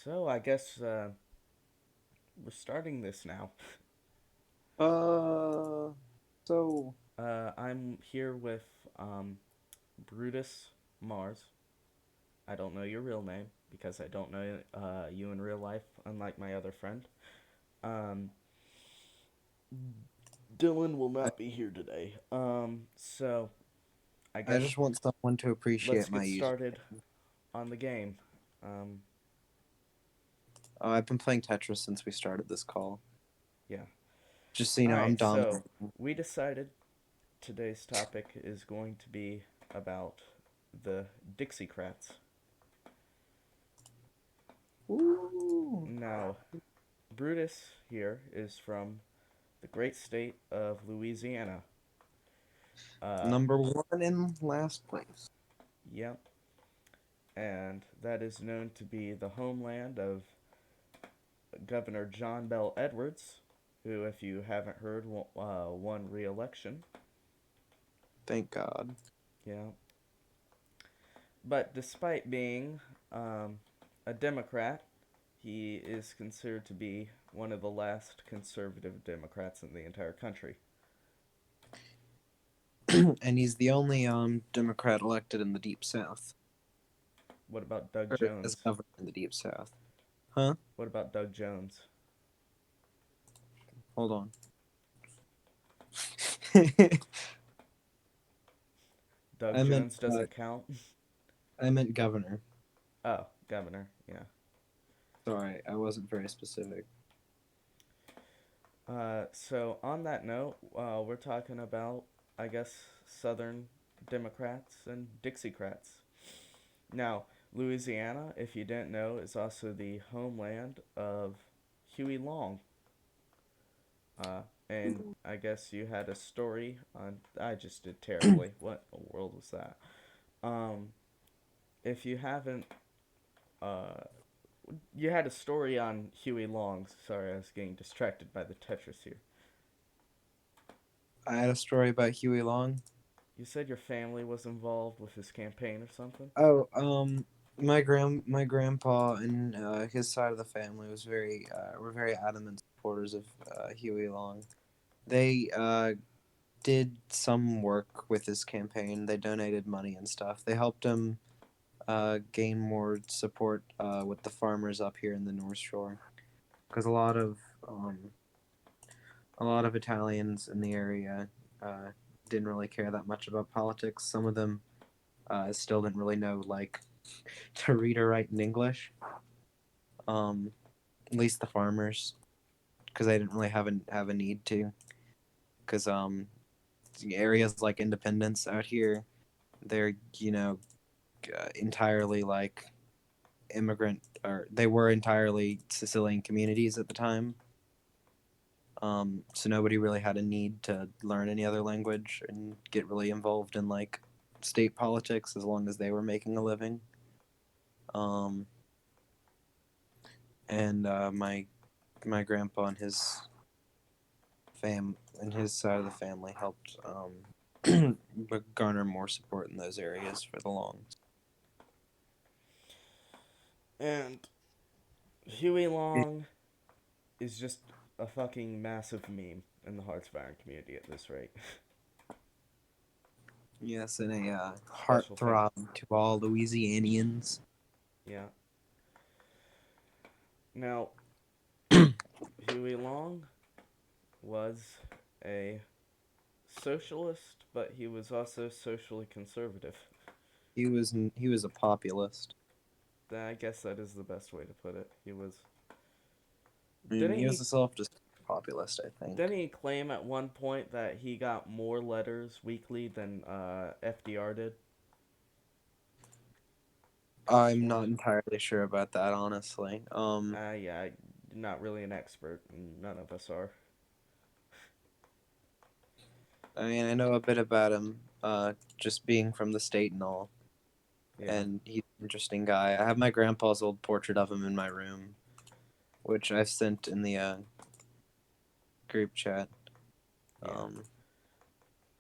So I guess we're starting this now. Uh, so I'm here with um, Brutus Mars. I don't know your real name because I don't know you in real life, unlike my other friend. Um, Dylan will I, not be here today. So I I guess just want someone to let's appreciate my get user. started on the game. Um, I've been playing Tetris since we started this call. yeah. Just so you All know, I'm right. So dominant. we decided today's topic is going to be about the Dixiecrats. Ooh, Now, Brutus here is from the great state of Louisiana. Uh, number one in last place. yep, and that is known to be the homeland of Governor John Bell Edwards, who, if you haven't heard, won re-election. Thank God. Yeah, but despite being um, a Democrat, he is considered to be one of the last conservative Democrats in the entire country. And he's the only Democrat elected in the Deep South, What about Doug or as Jones? governor in the Deep South. Huh? What about Doug Jones? Hold on. Doug I meant Jones doesn't count. I meant governor. Oh, governor. Yeah. Sorry, I wasn't very specific. So on that note, we're talking about, I guess, Southern Democrats and Dixiecrats. Now, Louisiana, if you didn't know, is also the homeland of Huey Long. Uh, and I guess you had a story on. I just did terribly. What in the world was that? Um, if you haven't, uh, you had a story on Huey Long. Sorry, I was getting distracted by the Tetris here. I had a story about Huey Long. You said your family was involved with his campaign or something? Oh, my grandpa and his side of the family were very adamant supporters of Huey Long. They did some work with his campaign. They donated money and stuff. They helped him gain more support with the farmers up here in the North Shore, because um, a lot of Italians in the area uh, didn't really care that much about politics. Some of them still didn't really know like to read or write in English. Um, at least the farmers, because they didn't really have a need to. Because areas like Independence out here, they're entirely like immigrant, or they were entirely Sicilian communities at the time. So nobody really had a need to learn any other language and get really involved in like state politics as long as they were making a living. Um, and my grandpa and his side of the family helped garner more support in those areas for the longs. And Huey Long is just a fucking massive meme in the Hearts of Iron community at this rate. Yes, and a Special fan. heartthrob to all Louisianians. Yeah. Now, Huey Long was a socialist, but he was also socially conservative. He was a populist. I guess that is the best way to put it. He was. I mean, Didn't he was he? a self-described populist, I Didn't think. he claim at one point that he got more letters weekly than FDR did? Could have I'm sworn. not entirely sure about that, honestly. Yeah, I'm not really an expert, and none of us are. I mean, I know a bit about him, just being from the state and all, Yeah, and he's an interesting guy. I have my grandpa's old portrait of him in my room, which I've sent in the group chat. yeah. Um,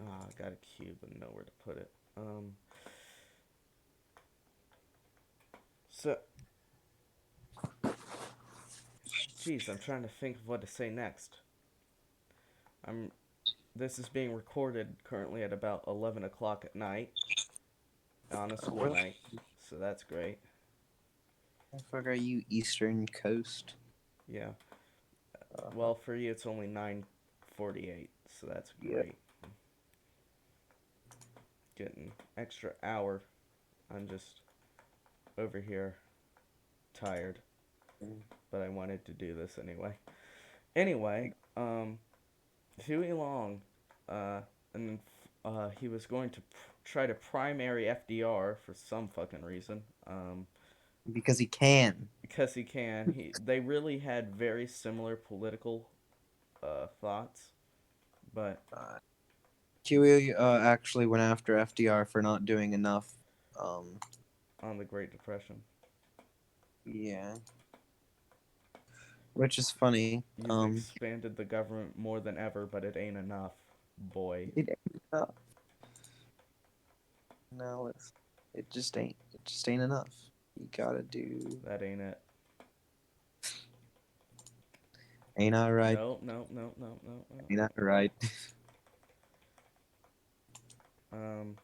I got a cube and know where to put it. So Jeez, I'm trying to think of what to say next. I'm. This is being recorded currently at about 11 o'clock at night on a school Where night, so that's great. the fuck are you, Eastern Coast? Yeah. Uh, Well, for you it's only 9:48, so that's yeah. great. Getting extra hour. I'm just over here tired, but I wanted to do this anyway. Anyway, Huey Long, uh, and he was going to try to primary FDR for some fucking reason. Because he can. Because he can. They really had very similar political thoughts, but Uh, Huey actually went after FDR for not doing enough. Um, on the Great Depression, yeah, which is funny. you've expanded the government more than ever, but it ain't enough, boy. It ain't enough. No, it just ain't. It just ain't enough. You gotta do. That ain't it. Ain't I right? No, no, no, no, no, no. Ain't I right? Um.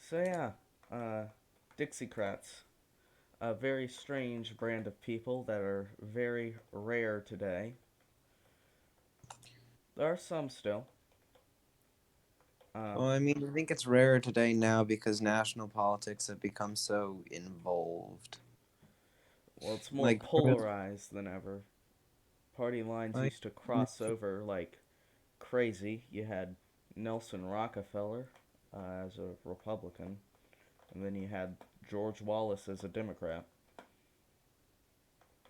So yeah, uh, Dixiecrats, a very strange brand of people that are very rare today. There are some still. Uh, Well, I mean, I think it's rarer today now because national politics have become so involved. well, it's more Like, polarized than ever. Party lines I, used to cross over like crazy. You had Nelson Rockefeller as a Republican, and then you had George Wallace as a Democrat.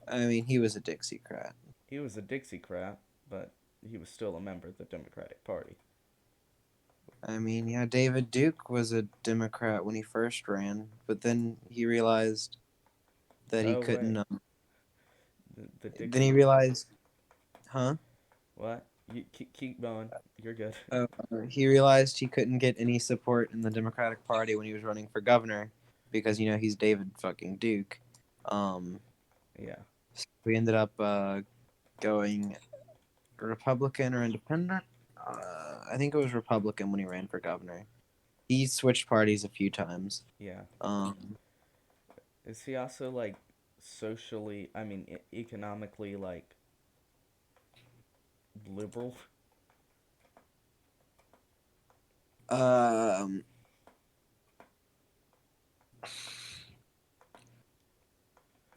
I mean, he was a Dixiecrat. He was a Dixiecrat, but he was still a member of the Democratic Party. I mean, yeah, David Duke was a Democrat when he first ran, but then he realized that he Oh couldn't. wait, the Then he Dixie. realized, huh? What? You keep going. You're good. Uh, he realized he couldn't get any support in the Democratic Party when he was running for governor because he's David fucking Duke. Um, Yeah. so we ended up going Republican or Independent. I think it was Republican when he ran for governor. He switched parties a few times. Yeah. Um, Is he also like socially? I mean, economically like liberal? um,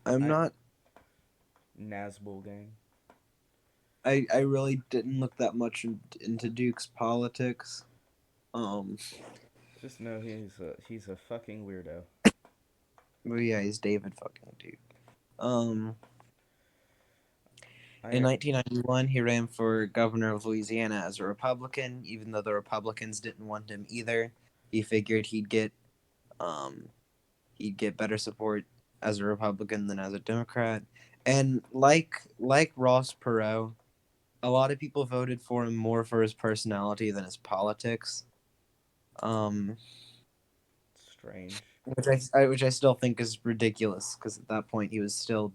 I'm I not. Nazbul gang. I really didn't look that much into Duke's politics. Just know he's a fucking weirdo. But yeah, he's David fucking Duke. Um, in I 1991, he ran for governor of Louisiana as a Republican, even though the Republicans didn't want him either. He figured um, he'd get better support as a Republican than as a Democrat. And like Ross Perot, a lot of people voted for him more for his personality than his politics. Um, strange. which I still think is ridiculous because at that point he was still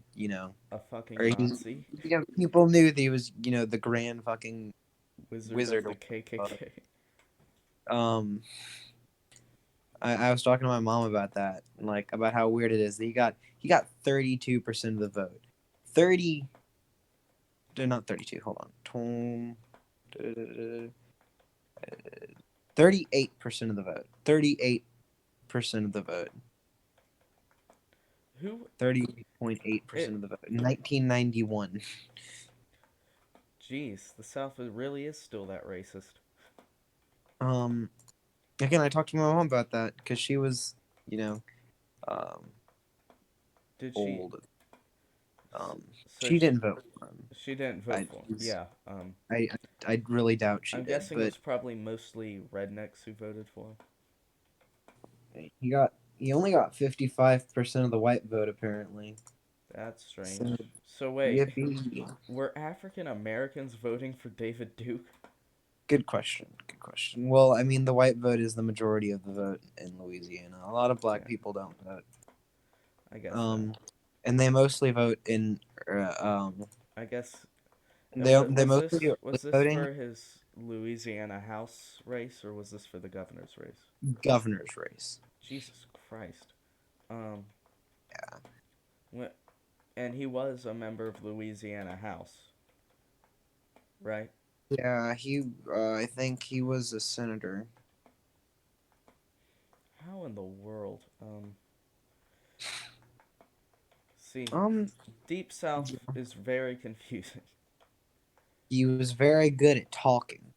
A fucking or Nazi. people knew that he was the grand fucking Wizard of wizard. the KKK. Um, I was talking to my mom about that, like about how weird it is that he got 32% of the vote. 30, not 32. Hold on, 38% of the vote. 38% of the vote. Who? 30.8% of It. the vote. 1991. Jeez, the South really is still that racist. Um, again, I talked to my mom about that because she was, you know, um, Did she? old. s- Um, So she didn't vote for him. she didn't vote I, for him. was- Yeah. I really doubt she I'm did, guessing it but was probably mostly rednecks who voted for him. he only got 55% of the white vote apparently. That's strange. So So wait, yippee. were African Americans voting for David Duke? Good question. Good question. Well, I mean, the white vote is the majority of the vote in Louisiana. A lot of black Yeah, people don't vote. I guess so. Um, and they mostly vote in. I guess. And They mostly do early was this voting. for his Louisiana House race, or was this for the governor's race? Governor's race. Jesus Christ. Um, Yeah. and he was a member of Louisiana House, right? Yeah, he. I think he was a senator. How in the world? See, Um, Deep South is very confusing. he was very good at talking.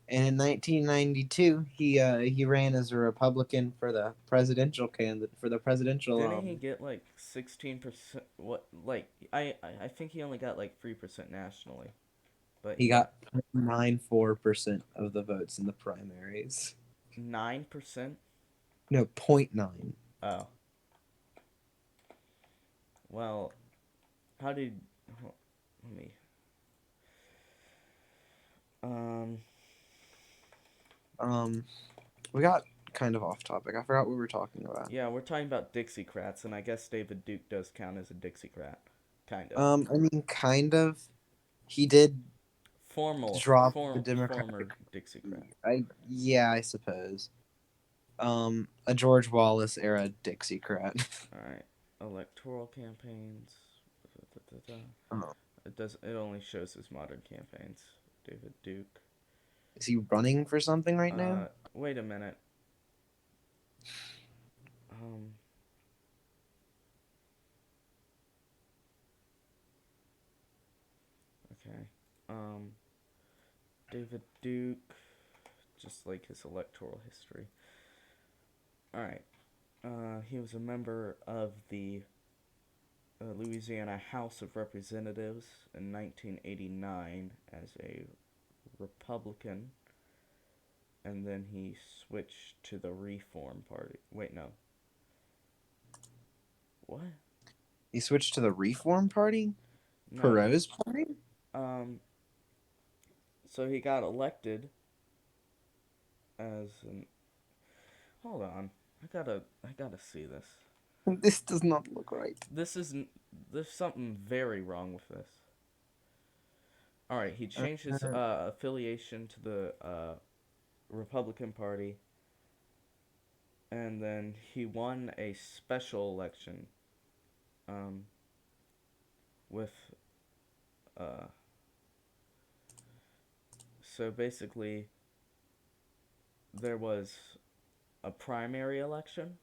And in 1992, he ran as a Republican for the presidential candidate for the presidential. Didn't he get like 16%? What, like, I think he only got like 3% nationally, but He he got got 0.94% of the votes in the primaries. 9%? No, 0.9. Oh, well, how did. Let me. Um, Um, we got kind of off topic. I forgot what we were talking about. yeah, we're talking about Dixiecrats, and I guess David Duke does count as a Dixiecrat. Kind of. I mean, kind of. He did drop the Former Democratic. Dixiecrat. Yeah, I suppose. A George Wallace era Dixiecrat. Alright. Electoral campaigns. Oh. It does. It only shows his modern campaigns. David Duke. Is he running for something right now? Wait a minute. Um, okay. Um, David Duke. Just like his electoral history. Alright. He was a member of the Louisiana House of Representatives in 1989 as a Republican, and then he switched to the Reform Party. Wait, no. What? He switched to the Reform Party? No. Perot's party? Um. So he got elected as an. Hold on. I gotta see this. This does not look right. This isn't. There's something very wrong with this. All right, he changed his Uh, affiliation to the Republican Party, and then he won a special election um, with. Uh, so basically, there was a primary election.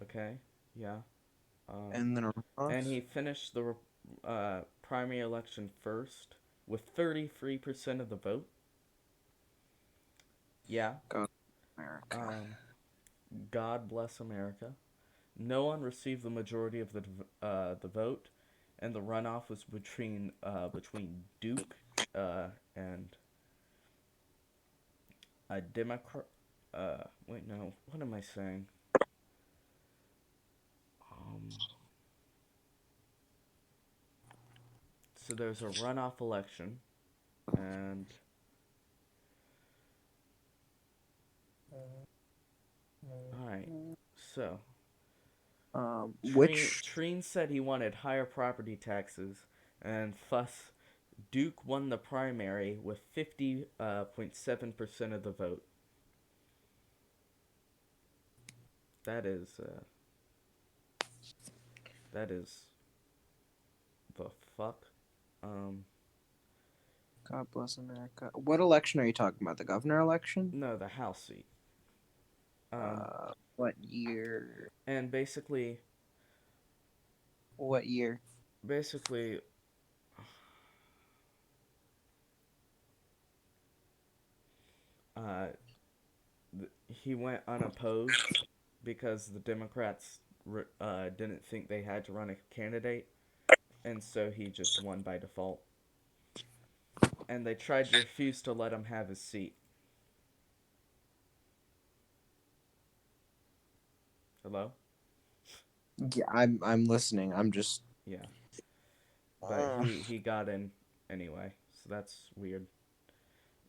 Okay, yeah. and then And runoffs? he finished the primary election first with 33% of the vote. Yeah. God, America. Um, God bless America. No one received the majority of the vote, and the runoff was between Duke and a Democrat. Wait, no. What am I saying? Um, so there's a runoff election, and all right. So Which Treen said he wanted higher property taxes, and thus Duke won the primary with 50.7% of the vote. That is that is the fuck. Um, God bless America. What election are you talking about? The governor election? no, the House seat. What year? And What year? basically, uh, he went unopposed because the Democrats didn't think they had to run a candidate, and so he just won by default. And they tried to refuse to let him have his seat. Hello? Yeah, I'm listening. I'm just Yeah. But he got in anyway, so that's weird.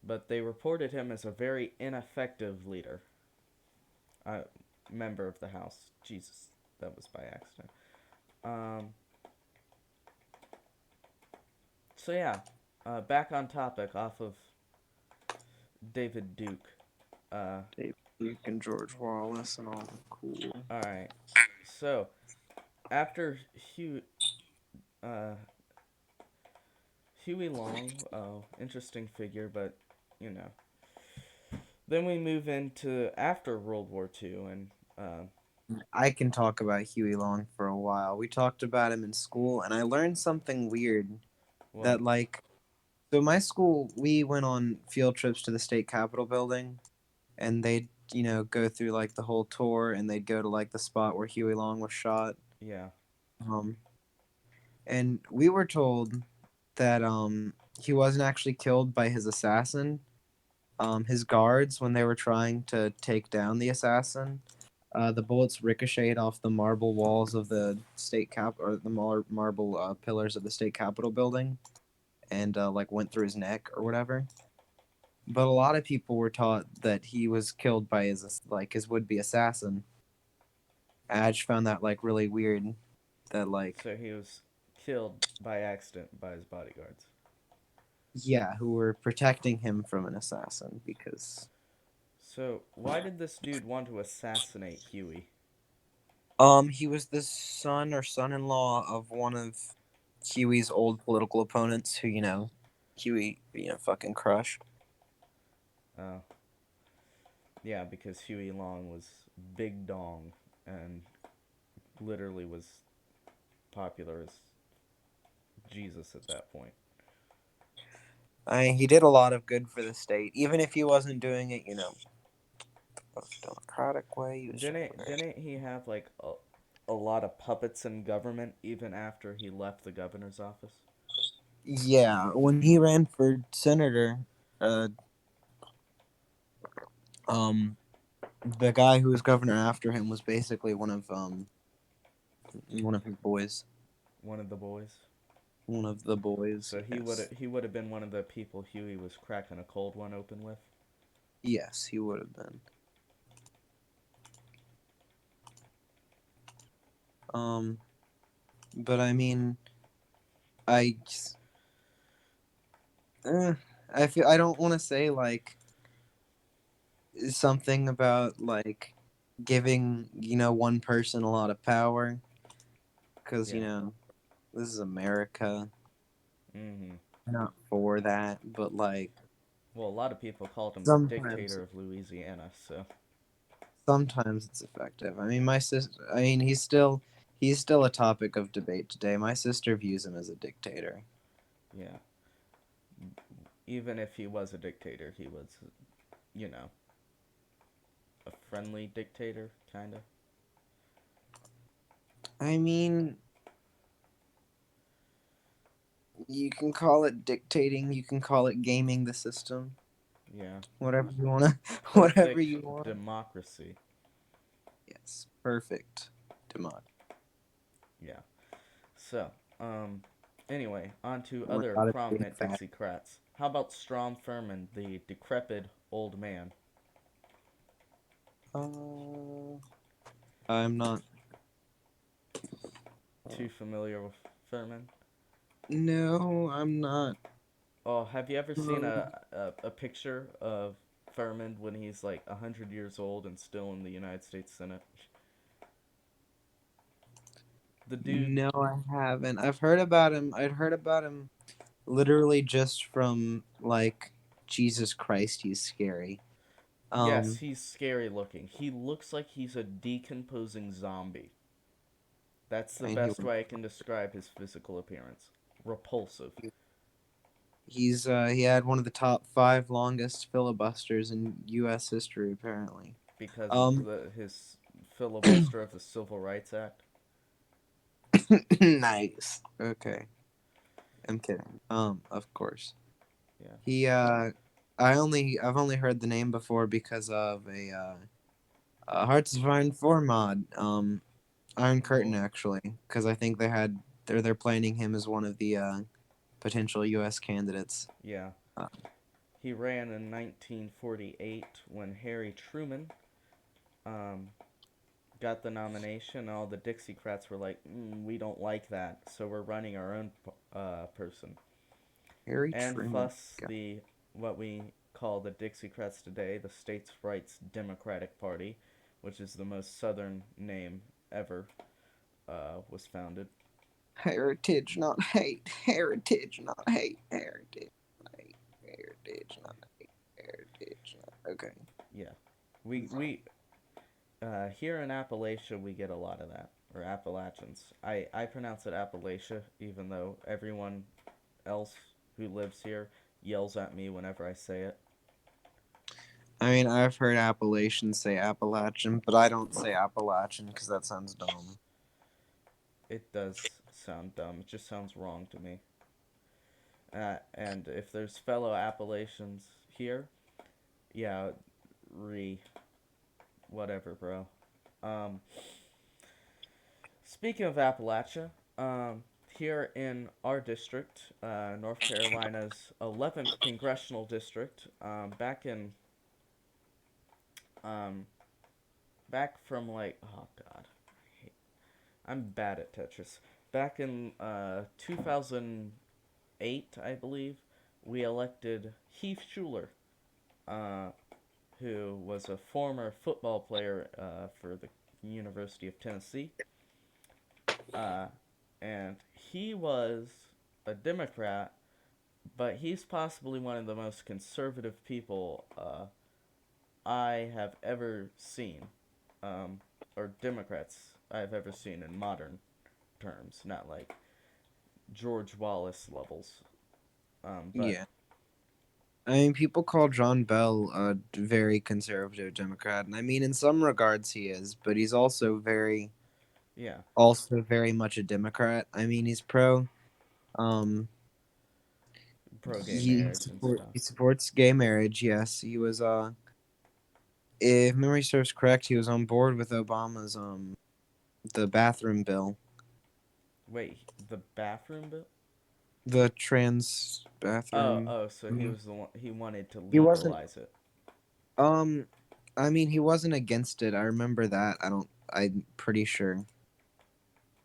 But they reported him as a very ineffective leader. Member of the House. Jesus, that was by accident. Um, so yeah, back on topic off of David Duke. Uh, Dave Duke and George Wallace and all. Cool. all right. So after Hugh, uh, Huey Long, interesting figure, but you know. Then we move into after World War II, and I can talk about Huey Long for a while. We talked about him in school, and I learned something weird that, what? like, so my school, we went on field trips to the state capitol building, and they'd, go through, like, the whole tour, and they'd go to, like, the spot where Huey Long was shot. Yeah. Um, and we were told that, he wasn't actually killed by his assassin. His guards, when they were trying to take down the assassin, the bullets ricocheted off the marble walls of the state cap or the marble pillars of the state capitol building, and like went through his neck or whatever. But a lot of people were taught that he was killed by his would be assassin. I just found that like really weird. That like So he was killed by accident by his bodyguards. yeah, who were protecting him from an assassin because So why did this dude want to assassinate Huey? he was the son or son-in-law of one of Huey's old political opponents who Huey fucking crushed. Uh, yeah, because Huey Long was big dong and literally was popular as Jesus at that point. He did a lot of good for the state, even if he wasn't doing it, the most democratic way. He was just Didn't he have like a lot of puppets in government even after he left the governor's office? yeah. When he ran for senator, uh, um, the guy who was governor after him was basically one of his boys, One of the boys. one of the boys. So Yes, he would have been one of the people Huey was cracking a cold one open with. yes, he would have been. Um, but I mean, I, just- eh, I feel I don't want to say like something about like giving one person a lot of power because Yeah. this is America. Mm-hmm. Not for that, but like Well, a lot of people called him the sometimes dictator of Louisiana. So sometimes it's effective. I mean, my sister. I mean, he's still a topic of debate today. My sister views him as a dictator. yeah, even if he was a dictator, he was, you know, a friendly dictator, kind of. I mean, you can call it dictating. You can call it gaming the system. Yeah. Whatever you wanna. Whatever Perfect you want. democracy. Yes, perfect. Democracy. Yeah. So, um, anyway, on to other Without it being prominent fat. Dixiecrats. How about Strom Thurmond, the decrepit old man? Uh, I'm not. Too familiar with Thurmond? No, I'm not. Oh, have you ever seen Um, a picture of Thurmond when he's like 100 years old and still in the United States Senate? The dude, no, I haven't. I've heard about him. I'd heard about him literally just from like Jesus Christ, he's scary. yes, Um, he's scary looking. He looks like he's a decomposing zombie. That's the and he best way I can describe his physical appearance. Repulsive. he had one of the top 5 longest filibusters in U.S. history, apparently. Because of Um, his filibuster of the Civil Rights Act. nice. Okay, I'm kidding. Of course. Yeah. He I've only heard the name before because of a Hearts of Iron 4 mod. Iron Curtain Oh. actually, because I think they're planning him as one of the potential U.S. candidates. Yeah. Uh, He ran in 1948 when Harry Truman um, got the nomination. All the Dixiecrats were like, we don't like that, so we're running our own person. Harry And Truman. thus the what we call the Dixiecrats today, the States' Rights Democratic Party, which is the most southern name ever, was founded. Heritage, not hate. Heritage, not hate. Heritage, not hate. Heritage, not hate. Heritage, not. Okay. Yeah, we here in Appalachia we get a lot of that, or Appalachians. I pronounce it Appalachia, even though everyone else who lives here yells at me whenever I say it. I mean, I've heard Appalachians say Appalachian, but I don't say Appalachian because that sounds dumb. It does sound dumb. It just sounds wrong to me. And if there's fellow Appalachians here, yeah, re whatever, bro. Um, Speaking of Appalachia, here in our district, North Carolina's 11th congressional district, um, back from like, oh god, I'm bad at Tetris. Back in 2008, I believe, we elected Heath Schuler, uh, who was a former football player for the University of Tennessee. Uh, and he was a Democrat, but he's possibly one of the most conservative people I have ever seen, or Democrats I've ever seen in modern terms, not like George Wallace levels. But Yeah. I mean, people call John Bell a very conservative Democrat, and I mean, in some regards, he is, but he's yeah, also very much a Democrat. I mean, he's pro. Um, pro gay marriage and stuff. he supports gay marriage. Yes, he was. If memory serves correct, he was on board with Obama's the bathroom bill, Wait, the bathroom bill? the trans Oh, bathroom. oh, so he Mhm. was the one. He wanted to He wasn't. legalize it. Um, I mean, he wasn't against it. I remember that. I don't. I'm pretty sure.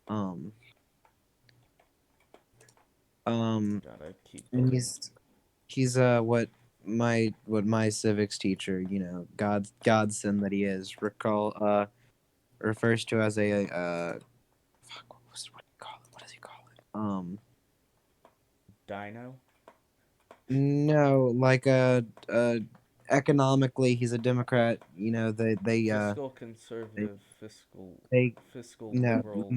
Um, Gotta keep and looking. he's what my civics teacher, godsend that he is, refers to as a fuck, what do you call it? What does he call it? Dino, No, like economically he's a Democrat. You know, fiscal they conservative, fiscal, they fiscal no, liberal,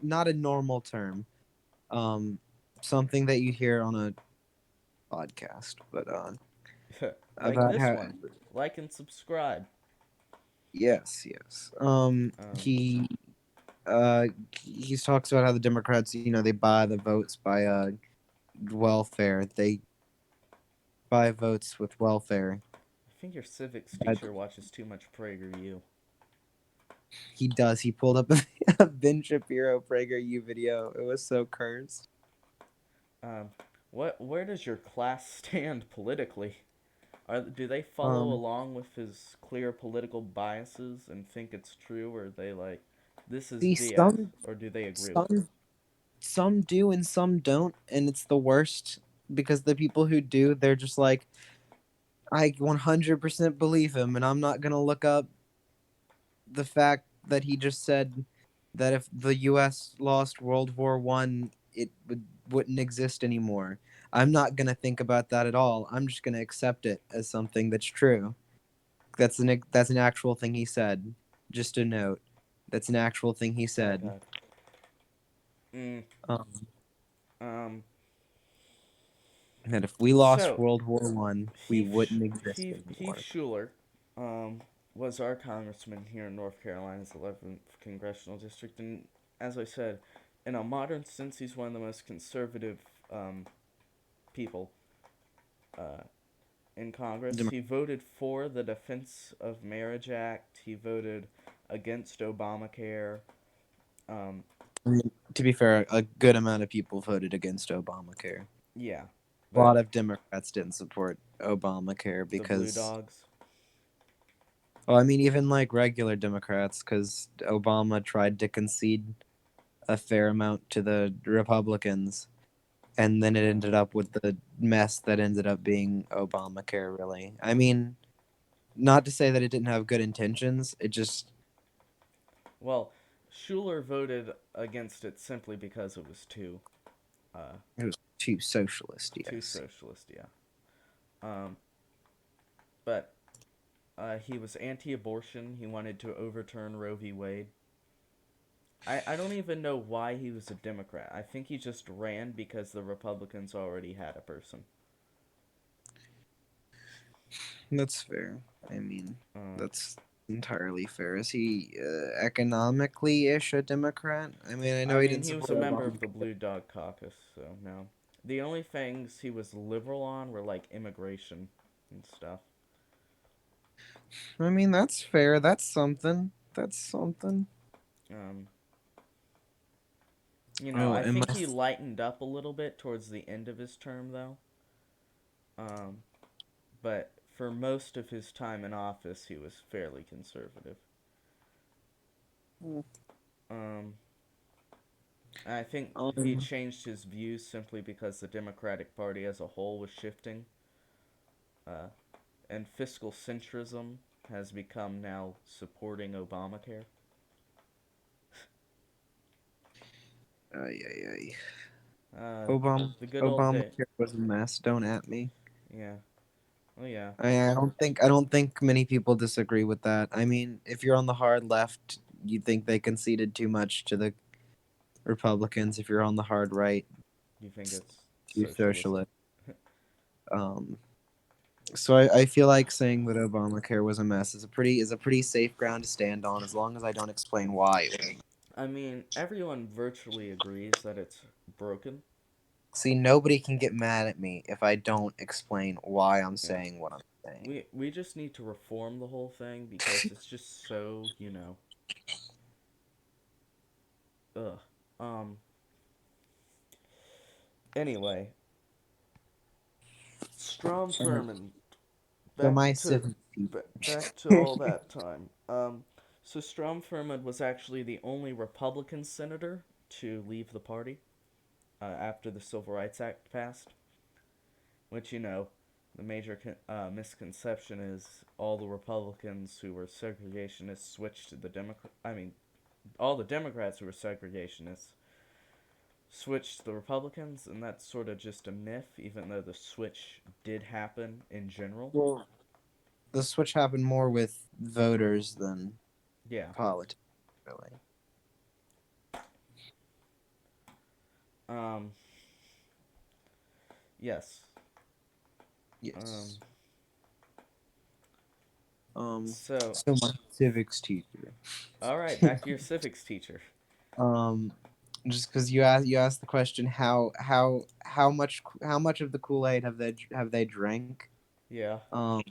not a normal term. Um, something that you hear on a podcast, but like about this how one. Like and subscribe. yes. Um, Uh he talks about how the Democrats, they buy the votes by welfare. They buy votes with welfare. I think your civics But teacher watches too much PragerU. he does. He pulled up a Ben Shapiro PragerU video. It was so cursed. Um, Where does your class stand politically? Do they follow Um, along with his clear political biases and think it's true, or are they like, this is see, BS, or do they agree with it? some do and some don't, and it's the worst because the people who do, they're just like, I 100% believe him, and I'm not gonna look up the fact that he just said that if the U.S. lost World War I, wouldn't exist anymore. I'm not gonna think about that at all. I'm just gonna accept it as something that's true. That's an actual thing he said. Just a note. That's an actual thing he Oh said. God. Mm, Um, um. that if we lost So World War I, we wouldn't exist Heath anymore. Schuler, um, was our congressman here in North Carolina's 11th congressional district, and as I said, in a modern sense, he's one of the most conservative um, people uh, in Congress. Dem- He voted for the Defense of Marriage Act. He voted against Obamacare. Um, I mean, to be fair, a good amount of people voted against Obamacare. yeah, A lot but of Democrats didn't support Obamacare the Blue because Dogs. Well, I mean, even like regular Democrats, because Obama tried to concede a fair amount to the Republicans, and then it Yeah. ended up with the mess that ended up being Obamacare, really. I mean, not to say that it didn't have good intentions, it just Well, Schuler voted against it simply because it was uh, it was too socialist, too yes. socialist. Yeah. But he was anti-abortion. He wanted to overturn Roe v. Wade. I don't even know why he was a Democrat. I think he just ran because the Republicans already had a person. That's fair. I mean, Uh, that's entirely fair. Is he economically ish a Democrat? I mean, I know I he mean, didn't he was support a member Obama. of the Blue Dog Caucus, so no. The only things he was liberal on were like immigration and stuff. I mean, that's fair. That's something. That's something. Um, Oh, I and think my he lightened up a little bit towards the end of his term, though. Um, but for most of his time in office, he was fairly conservative. Um, I think he um, changed his views simply because the Democratic Party as a whole was shifting, uh, and fiscal centrism has become now supporting Obamacare. ay, ay, ay. Uh, Obama, the good old day. Obamacare was a mess. Don't at me. Yeah. Oh yeah. I don't think many people disagree with that. I mean, if you're on the hard left, you think they conceded too much to the Republicans. If you're on the hard right, You think it's it's too socialistic? socialist. Um, so I feel like saying that Obamacare was a mess is a pretty safe ground to stand on as long as I don't explain why. I mean, everyone virtually agrees that it's broken. See, nobody can get mad at me if I don't explain why I'm Yeah. saying what I'm saying. We just need to reform the whole thing because it's just so, ugh. Um anyway, Strom So, Thurmond, so back my to civics back to teacher. all that time. So Strom Thurmond was actually the only Republican senator to leave the party after the Civil Rights Act passed, which the major misconception is all the Republicans who were segregationists switched to the Democrat. I mean, all the Democrats who were segregationists switched to the Republicans, and that's sort of just a myth, even though the switch did happen in general. Well, the switch happened more with voters than Yeah. politics, really. Um. Yes. Um. Yes. Um. So, So my civics teacher. all right, back to your civics teacher. um, just because you asked the question how much of the Kool Aid have they drank? Yeah. Um,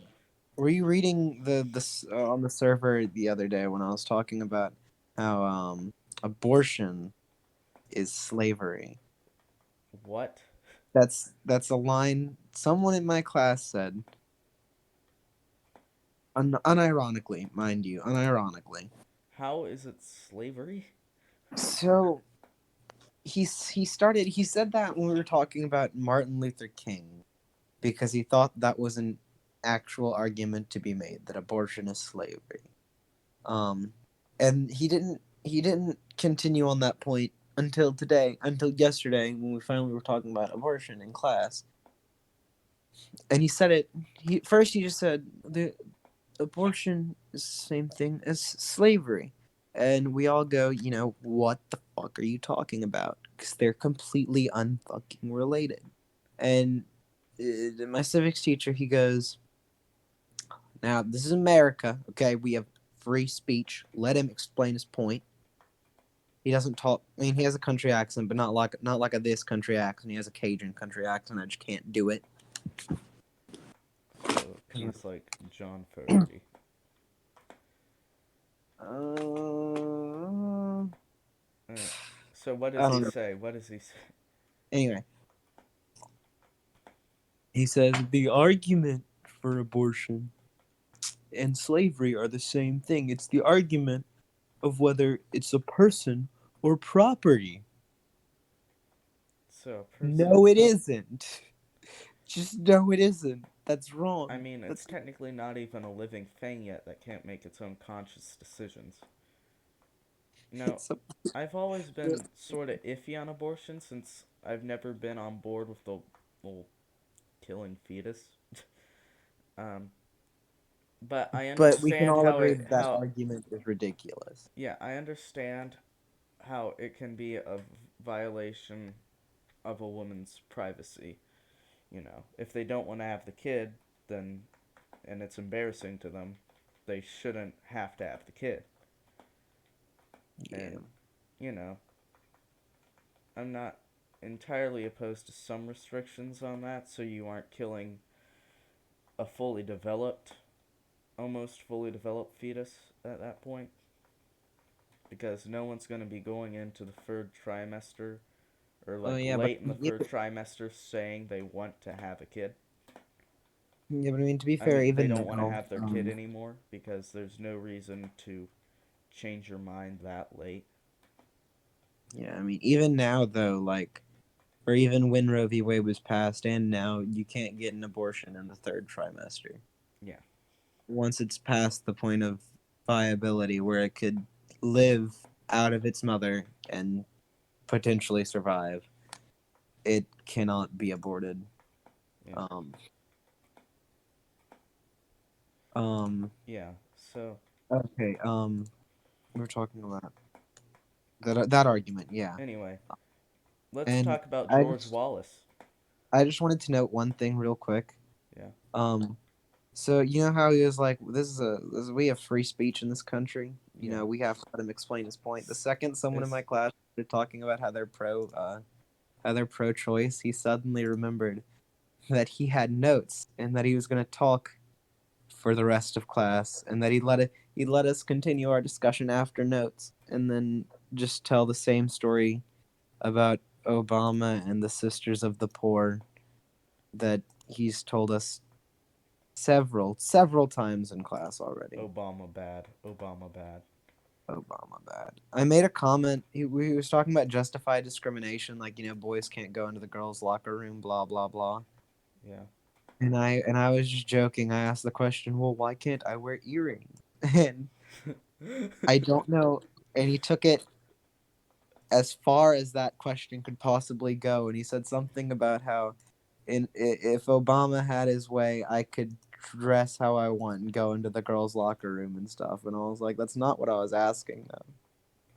were you reading this on the server the other day when I was talking about how abortion is slavery? What? That's a line someone in my class said, unironically, mind you, unironically. How is it slavery? So he said that when we were talking about Martin Luther King because he thought that was an actual argument to be made that abortion is slavery. Um, and he didn't continue on that point until yesterday when we finally were talking about abortion in class. And he said it. He just said the abortion is the same thing as slavery. And we all go, what the fuck are you talking about? Because they're completely unfucking related. And my civics teacher, he goes, now this is America, okay? We have free speech. Let him explain his point. He doesn't talk. I mean, he has a country accent, but not like a this country accent. He has a Cajun country accent. I just can't do it. So he's like John Fogerty. Uh, Uh, so what does I he don't know. say? What does he say? Anyway, he says the argument for abortion and slavery are the same thing. It's the argument of whether it's a person or property. So a person or No, it prop. isn't. Just no, it isn't. That's I wrong. mean, it's That's technically not even a living thing yet that can't make its own conscious decisions. No, it's a, I've always been sort of iffy on abortion since I've never been on board with the whole killing fetus. Um, but I but we can understand all how agree it that that how argument is ridiculous. yeah, I understand how it can be a violation of a woman's privacy. You know, if they don't want to have the kid, then and it's embarrassing to them, they shouldn't have to have the kid. Yeah. And you know, I'm not entirely opposed to some restrictions on that, so you aren't killing a fully developed, almost fully developed fetus at that point, because no one's going to be going into the third trimester or Oh like yeah, but late in the third trimester saying they want to have a kid. yeah, but I mean to be I fair, mean, they even don't want to now, have their kid anymore because there's no reason to change your mind that late. yeah, I mean even now though, like or even when Roe v. Wade was passed, and now you can't get an abortion in the third trimester. Yeah. Once it's past the point of viability where it could live out of its mother and potentially survive, it cannot be aborted. Yeah. Um, um, Yeah. So, okay, we are talking about that argument, yeah. anyway, let's And talk about I George just Wallace. I just wanted to note one thing real quick. Yeah. Um, so you know how he was like, we have free speech in this country. You Yeah. know, we have to let him explain his point. The second someone in Is my class started talking about how they're pro-choice, he suddenly remembered that he had notes and that he was going to talk for the rest of class, and that he'd let us continue our discussion after notes, and then just tell the same story about Obama and the Sisters of the Poor that he's told us several times in class already. Obama bad? Obama bad. Obama bad. I made a comment. We was talking about justified discrimination, like boys can't go into the girls' locker room, blah blah blah. Yeah. And I was just joking. I asked the question, well, why can't I wear earrings? And I don't know. And he took it as far as that question could possibly go. And he said something about how, if Obama had his way, I could dress how I want and go into the girls' locker room and stuff. And I was like, that's not what I was asking, though.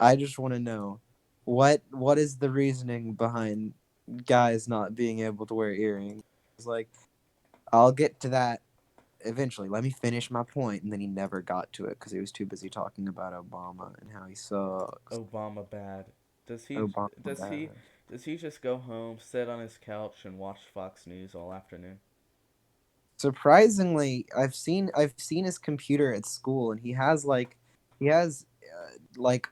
I just want to know what is the reasoning behind guys not being able to wear earrings? It's like, I'll get to that eventually. Let me finish my point, and then he never got to it because he was too busy talking about Obama and how he sucks. Obama bad. Does he? Obama Does he? bad. Does he just go home, sit on his couch, and watch Fox News all afternoon? Surprisingly, I've seen his computer at school, and he has like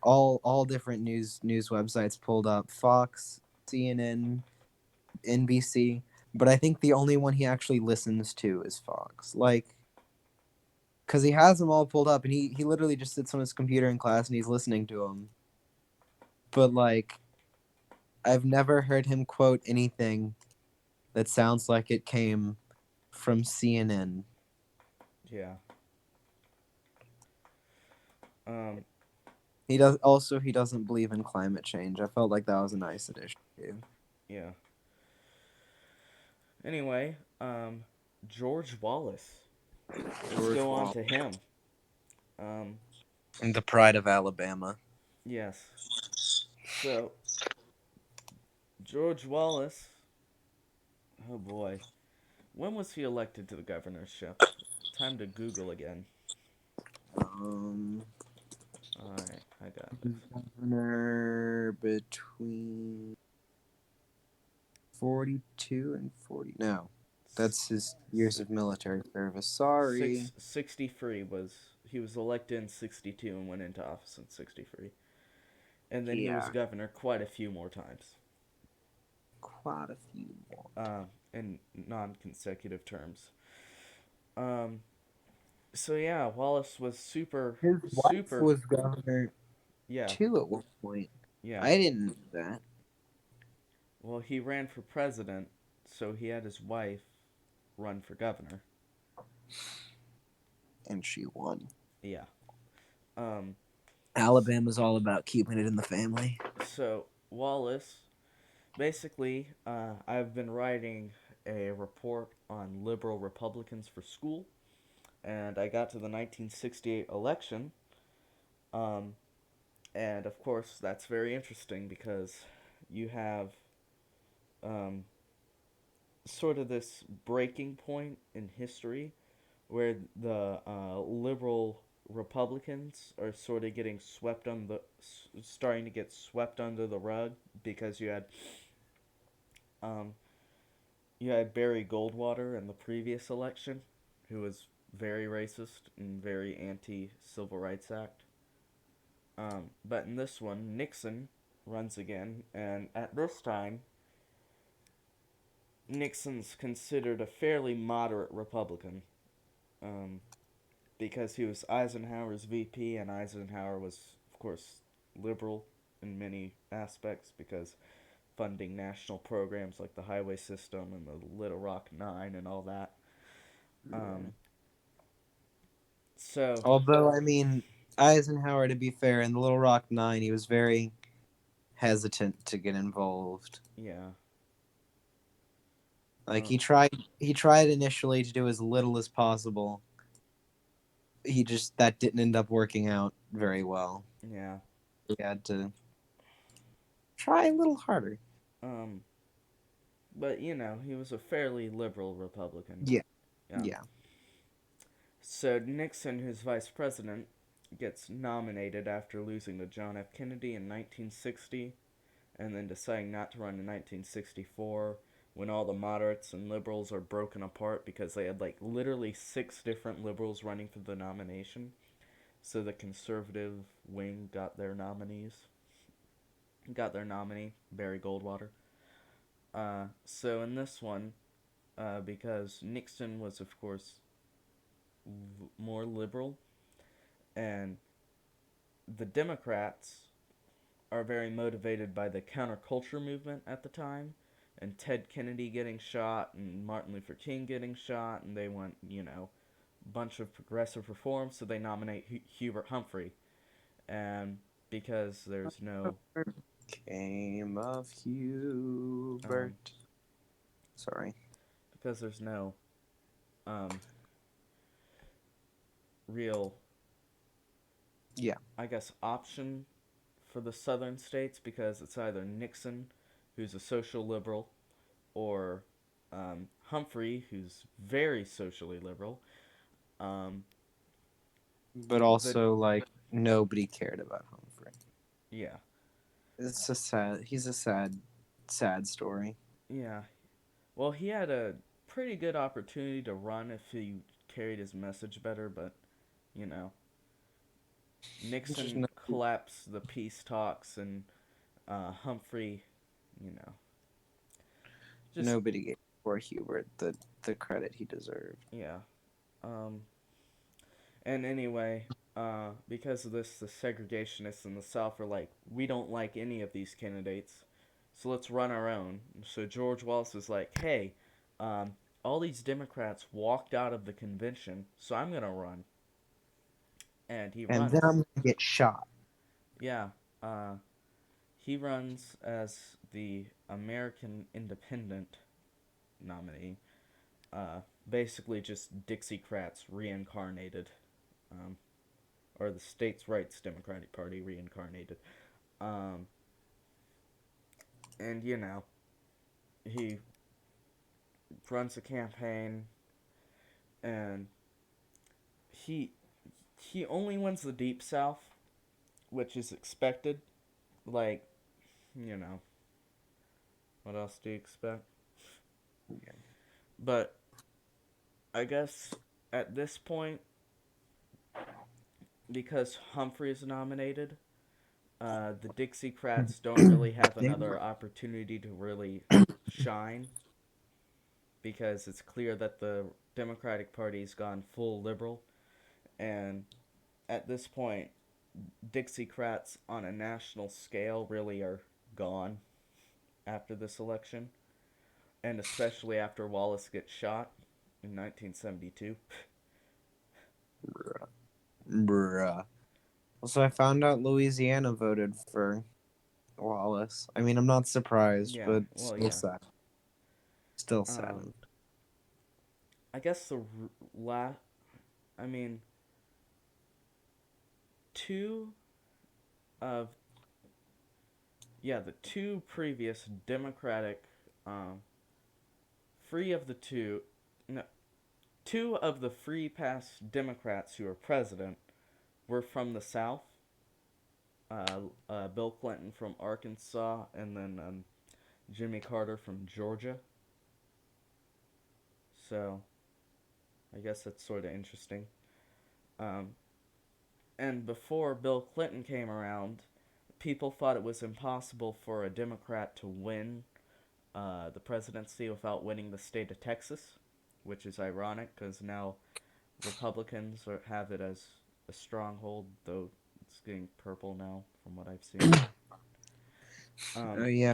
all different news websites pulled up: Fox, CNN, NBC. But I think the only one he actually listens to is Fox. Like, because he has them all pulled up, and he literally just sits on his computer in class and he's listening to them. But like, I've never heard him quote anything that sounds like it came from CNN. Yeah. Um. He doesn't believe in climate change. I felt like that was a nice addition too. Yeah. Anyway, George Wallace. Let's George go on Wall. to him. Um. And the pride of Alabama. Yes. So George Wallace. Oh boy. When was he elected to the governorship? Time to Google again. Um Alright, I got this. Governor between 42 and 40. No. That's his years Si- of military service. Sorry. 63 was. He was elected in 62 and went into office in 63. And then he was Yeah. governor quite a few more times. Quite a few more. In non consecutive terms. Um, So yeah, Wallace was super, His wife super. was governor Yeah, too at one point. yeah. I didn't know that. Well, he ran for president, so he had his wife run for governor. And she won. Yeah. Um. Alabama's all about keeping it in the family. So Wallace, basically, I've been writing a report on liberal Republicans for school, and I got to the 1968 election. Um, and of course, that's very interesting because you have um, sort of this breaking point in history where the liberal Republicans are sort of getting swept on the starting to get swept under the rug because um, you had Barry Goldwater in the previous election, who was very racist and very anti Civil Rights Act. But in this one, Nixon runs again, and at this time, Nixon's considered a fairly moderate Republican. Um, because he was Eisenhower's VP, and Eisenhower was, of course, liberal in many aspects because funding national programs like the highway system and the Little Rock Nine and all that. Yeah. Um, so, Although, I mean, Eisenhower, to be fair, in the Little Rock Nine, he was very hesitant to get involved. yeah. Like Uh, he tried initially to do as little as possible. He just that didn't end up working out very well. yeah. He had to try a little harder. Um, but, he was a fairly liberal Republican. Yeah, Yeah. yeah. So, Nixon, who's vice president, gets nominated after losing to John F. Kennedy in 1960 and then deciding not to run in 1964 when all the moderates and liberals are broken apart because they had like literally six different liberals running for the nomination. So the conservative wing got their nominee, Barry Goldwater. So in this one, because Nixon was, of course, more liberal, and the Democrats are very motivated by the counterculture movement at the time and Ted Kennedy getting shot and Martin Luther King getting shot, and they want, a bunch of progressive reforms, so they nominate Hubert Humphrey. And because there's no Came of um, Hubert. Sorry. because there's no um, real, Yeah. I guess, option for the southern states because it's either Nixon, who's a social liberal, or Humphrey, who's very socially liberal. Um, But the also, like, nobody cared about Humphrey. Yeah, He's a sad story. yeah. Well, he had a pretty good opportunity to run if he carried his message better, but you know, Just Nixon no, collapsed the peace talks, and Humphrey, you know, just nobody gave poor Hubert the credit he deserved. yeah. Um, and anyway, because of this, the segregationists in the South were like, we don't like any of these candidates, so let's run our own. So George Wallace was like, hey, um, all these Democrats walked out of the convention, so I'm gonna run, and he And then runs. I'm gonna get shot. Yeah, uh, he runs as the American Independent nominee. Basically, just Dixiecrats reincarnated, um, or the States' Rights Democratic Party reincarnated. Um, and he runs a campaign, and he he only wins the Deep South, which is expected. Like, you know, what else do you expect? But I guess at this point, because Humphrey is nominated, the Dixiecrats don't really have Damn another right. opportunity to really shine because it's clear that the Democratic Party's gone full liberal. And at this point, Dixiecrats on a national scale really are gone after this election, and especially after Wallace gets shot in 1972. Bruh. So I found out Louisiana voted for Wallace. I mean, I'm not surprised, Yeah, but well, still yeah. sad. Still Um, saddened. I guess la, I mean, two of the two previous Democratic, um, free of the two, no, two of the free pass Democrats who were president were from the South. Bill Clinton from Arkansas, and then Jimmy Carter from Georgia. So I guess that's sort of interesting. Um, and before Bill Clinton came around, people thought it was impossible for a Democrat to win the presidency without winning the state of Texas, which is ironic because now have it as a stronghold, though it's getting purple now from what I've seen. Oh Um, yeah,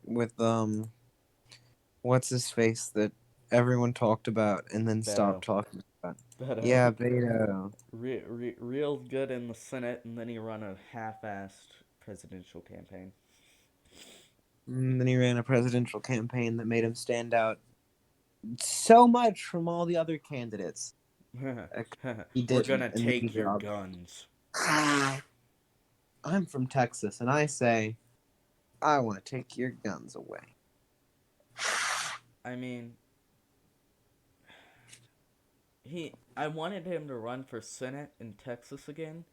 with what's his face that everyone talked about and then stopped Beto. talking about. Beto. Yeah, Beto. Real good in the Senate, and then he run a half-assed presidential campaign. And then he ran a presidential campaign that made him stand out so much from all the other candidates. He We're didn't, gonna and then he take your dropped. guns. I'm from Texas, and I say I want to take your guns away. I mean, I wanted him to run for Senate in Texas again,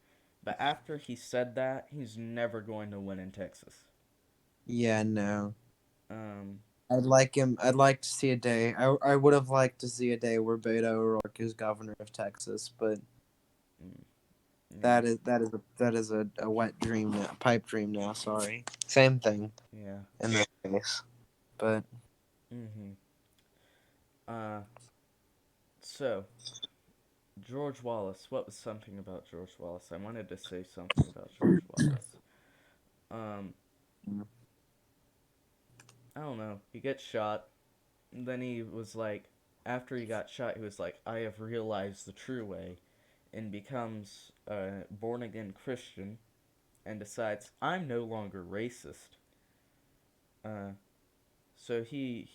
but after he said that, he's never going to win in Texas. Yeah, no. Um, I'd like him. I'd like to see a day. I would have liked to see a day where Beto O'Rourke is governor of Texas, but mm, yeah, that is a wet dream now, pipe dream now. Sorry, same thing yeah. in this case, but Mhm. Uh, so George Wallace. What was something about George Wallace? I wanted to say something about George Wallace. Um, I don't know. He gets shot. And then he was like, after he got shot, he was like, I have realized the true way, and becomes a born again Christian, and decides I'm no longer racist. Uh, so he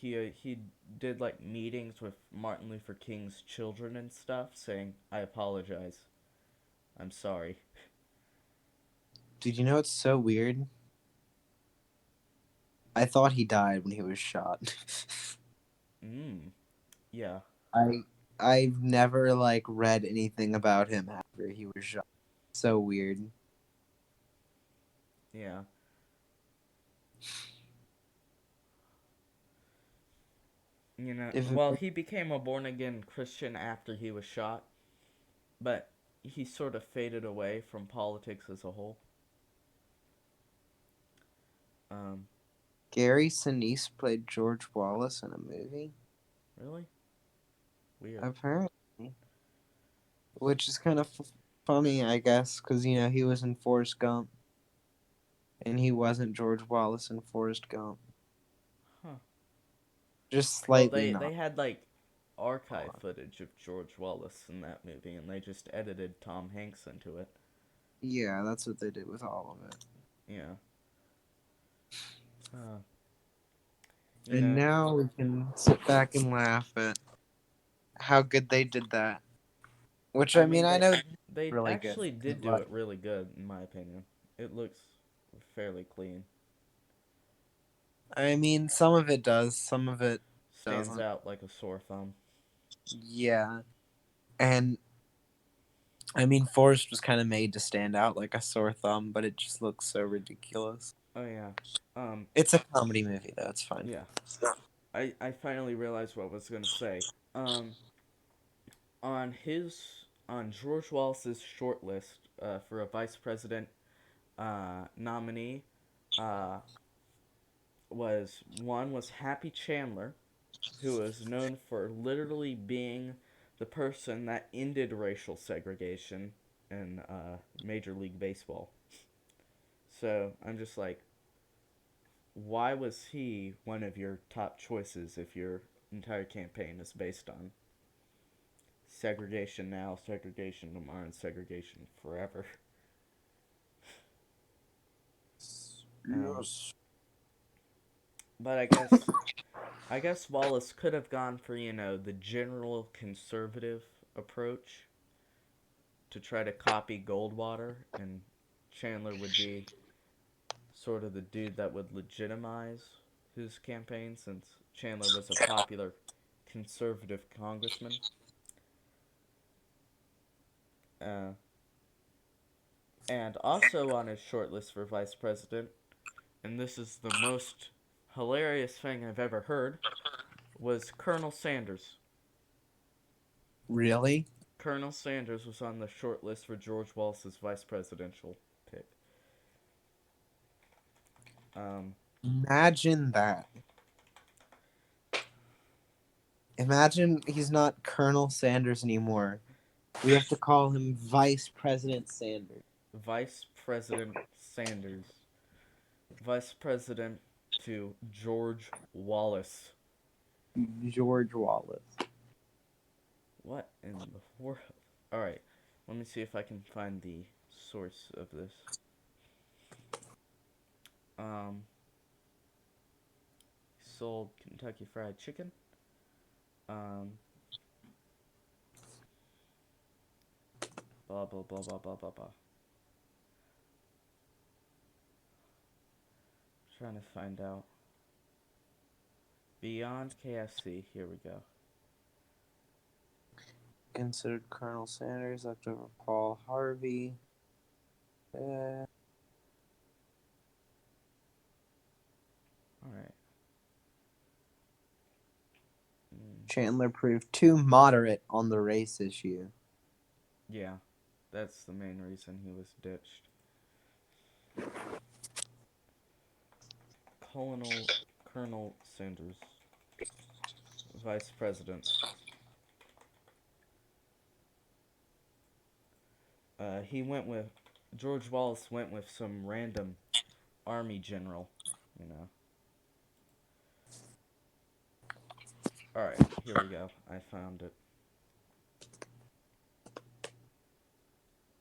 did like meetings with Martin Luther King's children and stuff, saying I apologize, I'm sorry. did you know it's so weird? I thought he died when he was shot. Mm, yeah, I I've never like read anything about him after he was shot. So weird. yeah. If Well, he became a born again Christian after he was shot, but he sort of faded away from politics as a whole. Um, Gary Sinise played George Wallace in a movie, really weird. apparently, which is kind of funny, I guess, because he was in Forrest Gump, and he wasn't George Wallace in Forrest Gump. Huh. Just Well, slightly they not. had like archive footage of George Wallace in that movie, and they just edited Tom Hanks into it. Yeah, that's what they did with all of it. Yeah. Uh, you And know, now we can sit back and laugh at how good they did that. Which I I mean, mean I know they really good. actually did do Like, it really good in my opinion. It looks fairly clean. I mean, some of it does, some of it Stands doesn't. out like a sore thumb. Yeah, and I mean, Forrest was kind of made to stand out like a sore thumb, but it just looks so ridiculous. Oh yeah. Um It's a comedy movie, though. It's fine. yeah. I finally realized what I was gonna say. Um on George Wallace's short list for a vice president nominee uh, was Happy Chandler, who is known for literally being the person that ended racial segregation in Major League Baseball. So I'm just like, why was he one of your top choices if your entire campaign is based on segregation now, segregation tomorrow, and segregation forever? Um, Yes. but I guess Wallace could have gone for the general conservative approach to try to copy Goldwater, and Chandler would be sort of the dude that would legitimize his campaign since Chandler was a popular conservative congressman. Uh, and also on his short list for vice president, and this is the most hilarious thing I've ever heard, was Colonel Sanders. Really? Colonel Sanders was on the short list for George Wallace's vice presidential pick. Um, Imagine that. Imagine he's not Colonel Sanders anymore. We have to call him Vice President Sanders. Vice President Sanders. Vice President to George Wallace. George Wallace. What in the world? Alright, let me see if I can find the source of this. Um, sold Kentucky Fried Chicken. Um, blah, blah, blah, blah, blah, blah, blah. Trying to find out. Beyond KFC, here we go. Considered Colonel Sanders, left over Paul Harvey. Alright. Chandler proved too moderate on the race issue. Yeah, that's the main reason he was ditched. Colonel Sanders, Vice President. He went with George Wallace went with some random army general, you know. All right, here we go. I found it.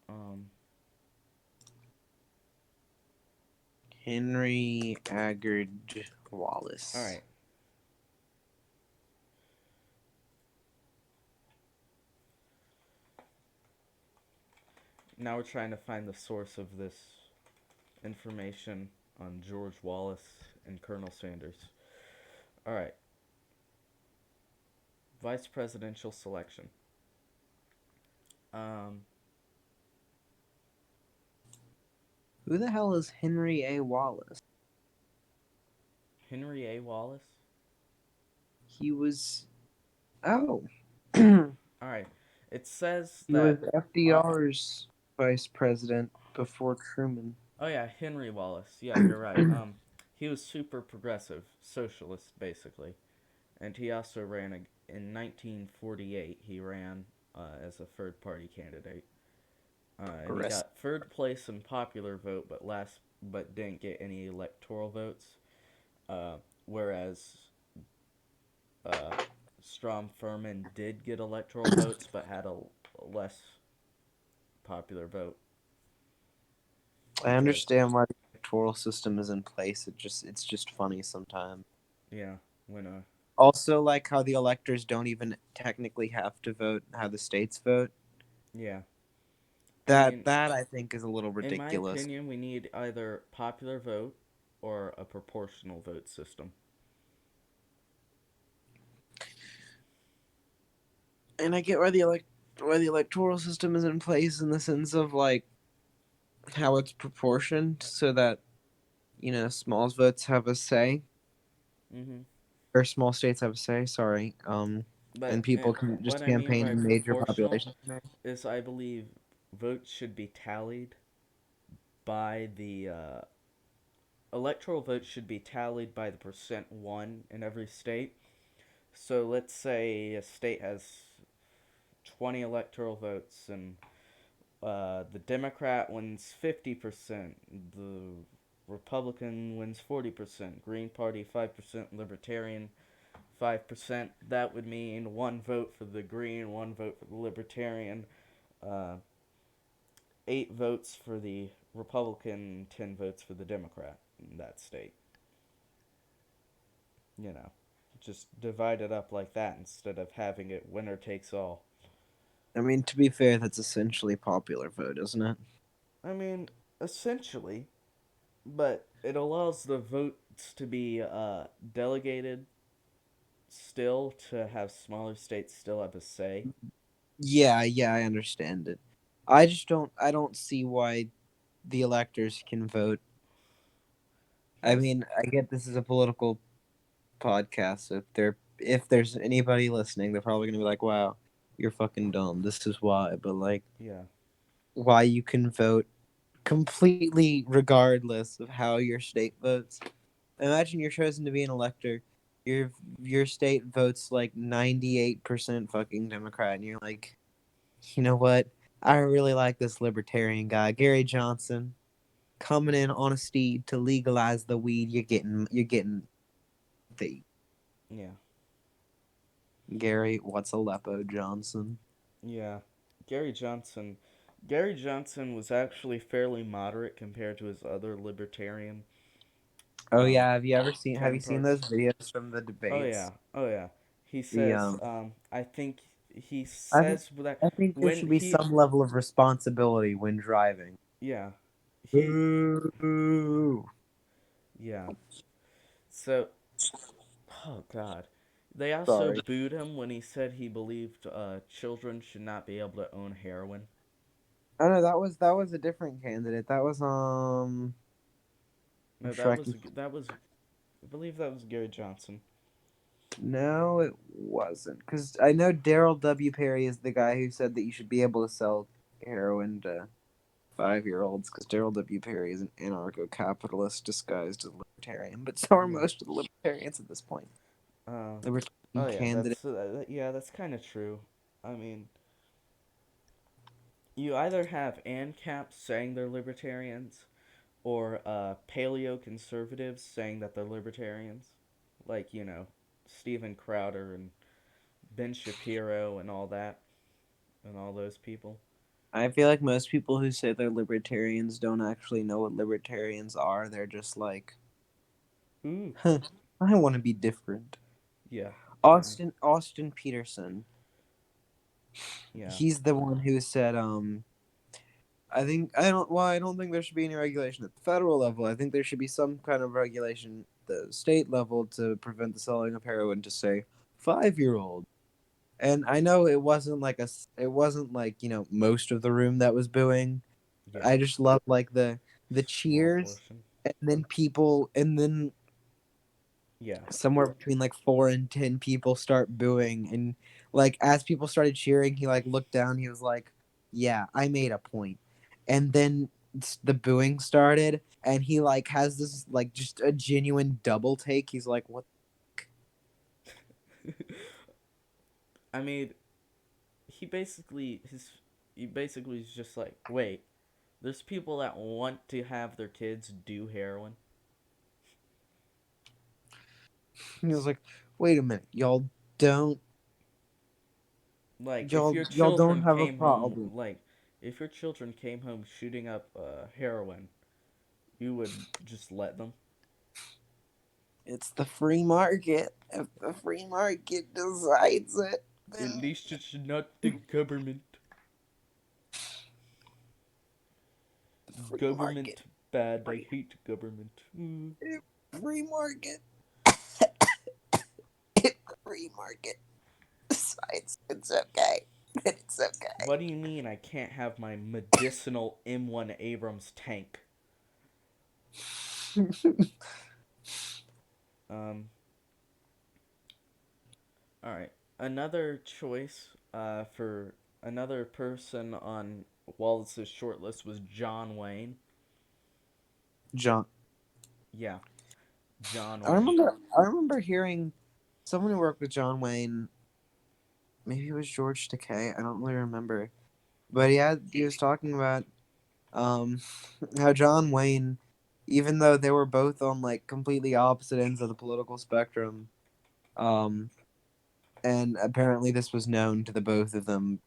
Um, Henry Aggard Wallace. all right. Now we're trying to find the source of this information on George Wallace and Colonel Sanders. All right. Vice presidential selection. Um, Who the hell is Henry A. Wallace? Henry A. Wallace. He was. Oh. All right. It says He was that. FDR's vice president before Truman. Oh yeah, Henry Wallace. Yeah, you're right. He was super progressive, socialist basically, and he also ran in 1948. He ran as a third party candidate, and he got third place in popular vote, but didn't get any electoral votes. Whereas Strom Thurmond did get electoral votes, but had a less popular vote. I understand why the electoral system is in place. It's just funny sometimes. Yeah, when Also, like how the electors don't even technically have to vote how the states vote. yeah. That I think is a little In my ridiculous. opinion, we need either popular vote or a proportional vote system. And I get why the electoral system is in place in the sense of like how it's proportioned so that small votes have a say. Mm-hmm. Or small states have a say. Sorry. And But people can just what I mean campaign by in major proportional populations. is I believe votes should be tallied by the electoral votes should be tallied by the percent won in every state. So let's say a state has 20 electoral votes, and the Democrat wins 50%, the Republican wins 40%, Green Party 5%, Libertarian 5%. That would mean one vote for the Green, one vote for the Libertarian, uh, 8 votes for the Republican, 10 votes for the Democrat in that state. You know, just divide it up like that instead of having it winner takes all. I mean, to be fair, that's essentially popular vote, isn't it? I mean, essentially, but it allows the votes to be delegated still to have smaller states still have a say. Yeah, yeah, I understand it. I don't see why the electors can vote. I Because, mean, I get this is a political podcast. So if there's anybody listening, they're probably gonna be like, "Wow, you're fucking dumb. This is why." But like, yeah, why you can vote completely regardless of how your state votes. Imagine you're chosen to be an elector. Your your state votes like 98% fucking Democrat, and you're like, you know what? I really like this libertarian guy, Gary Johnson, coming in on a steed to legalize the weed. You're getting the yeah, Gary. What's Aleppo Johnson? yeah. Gary Johnson. Gary Johnson was actually fairly moderate compared to his other libertarian Oh um, yeah, have you seen counterparts. those videos from the Oh yeah, debates? oh yeah. He The says, I think he I think says that I think there when should be he, some level of responsibility when driving. yeah, he, Boo! yeah. So, oh god. They also Sorry. booed him when he said he believed children should not be able to own heroin. Oh no, that was a different candidate. That was I'm No, tracking. I believe that was Gary Johnson. No, it wasn't. Because I know Daryl W. Perry is the guy who said that you should be able to sell heroin to 5-year-olds. Because Daryl W. Perry is an anarcho-capitalist disguised as libertarian. But so are Yeah. most of the libertarians at this point. Uh, Libertarian oh yeah, candidate. that's kind of true. I mean, you either have ANCAPs saying they're libertarians, or paleo conservatives saying that they're libertarians, like Steven Crowder and Ben Shapiro and all that, and all those people. I feel like most people who say they're libertarians don't actually know what libertarians are. They're just like, Ooh, huh, I want to be different. yeah, yeah, Austin Peterson. yeah, He's the one who said, I don't think there should be any regulation at the federal level. I think there should be some kind of regulation at the state level to prevent the selling of heroin to say 5-year-old. And I know it wasn't like, most of the room that was booing. yeah. I just love like the Small cheers, portion. and then Yeah. somewhere between like 4 and 10 people start booing, and like as people started cheering, he like looked down, he was like, yeah, I made a point. And then the booing started, and he like has this like just a genuine double take. He's like, what? I mean, he basically is just like, wait, there's people that want to have their kids do heroin. He was like, wait a minute, don't Like, y'all don't have a problem. if your children came home shooting up heroin, you would just let them. It's the free market. If the free market decides it, At then least it's not the government. the free market, Government bad. I free, hate government. Mm. free market, if the free market decides it's okay, then it's okay. What do you mean I can't have my medicinal M1 Abrams tank? Um, all right. Another choice for another person on Wallace's shortlist was John Wayne. John, Yeah, John I Wayne. remember, I remember hearing someone who worked with John Wayne. maybe it was George Takei. I don't really remember, but he was talking about um how John Wayne, even though they were both on like completely opposite ends of the political spectrum, um, and apparently this was known to the both of them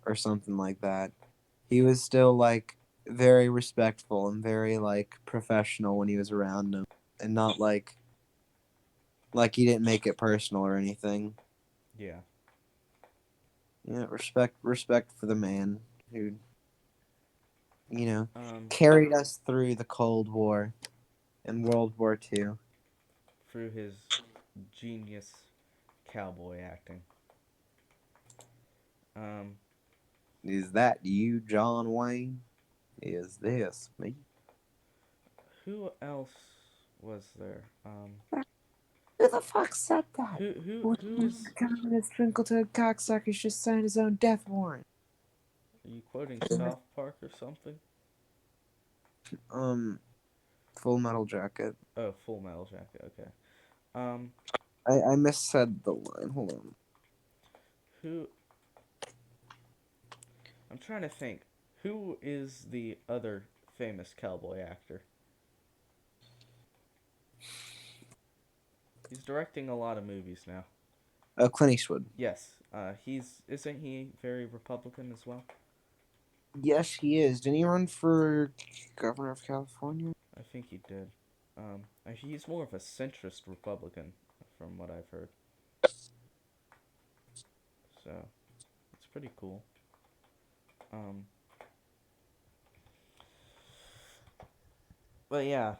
or something like that. He was still like very respectful and very like professional when he was around them, and not like he didn't make it personal or anything. Yeah. Yeah, respect for the man who you know Um, carried us through the Cold War and World War II. through his genius cowboy acting. Um, Is that you, John Wayne? Is this me? who else was there? Who the fuck said that? Who is? Communist Twinkle-toed cocksuckers just signed his own death warrant. Are you quoting South Park or something? Um, Full Metal Jacket. Oh, Full Metal Jacket. Okay. Um, I missaid the line. Hold on. who? I'm trying to think. Who is the other famous cowboy actor? He's directing a lot of movies now. Clint Eastwood. Yes. He's isn't he very Republican as well? Yes, he is. Didn't he run for governor of California? I think he did. He's more of a centrist Republican, from what I've heard. So it's pretty cool. Um, but yeah,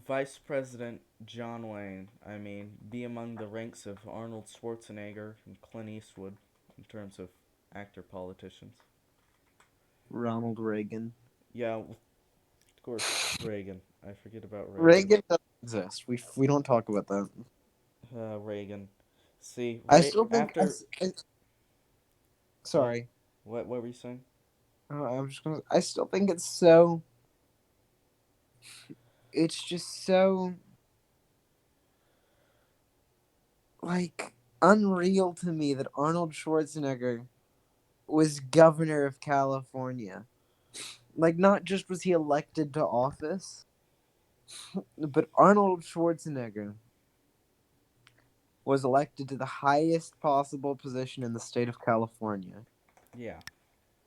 Vice President John Wayne. I mean, be among the ranks of Arnold Schwarzenegger and Clint Eastwood in terms of actor politicians. Ronald Reagan. Yeah, of course, Reagan. I forget about Reagan. Reagan doesn't exist. We don't talk about that. Reagan. See, I still think. after what? Sorry. What were you saying? I'm just gonna. I still think it's so. It's just so like unreal to me that Arnold Schwarzenegger was governor of California. Like, not just was he elected to office, but Arnold Schwarzenegger was elected to the highest possible position in the state of California. Yeah,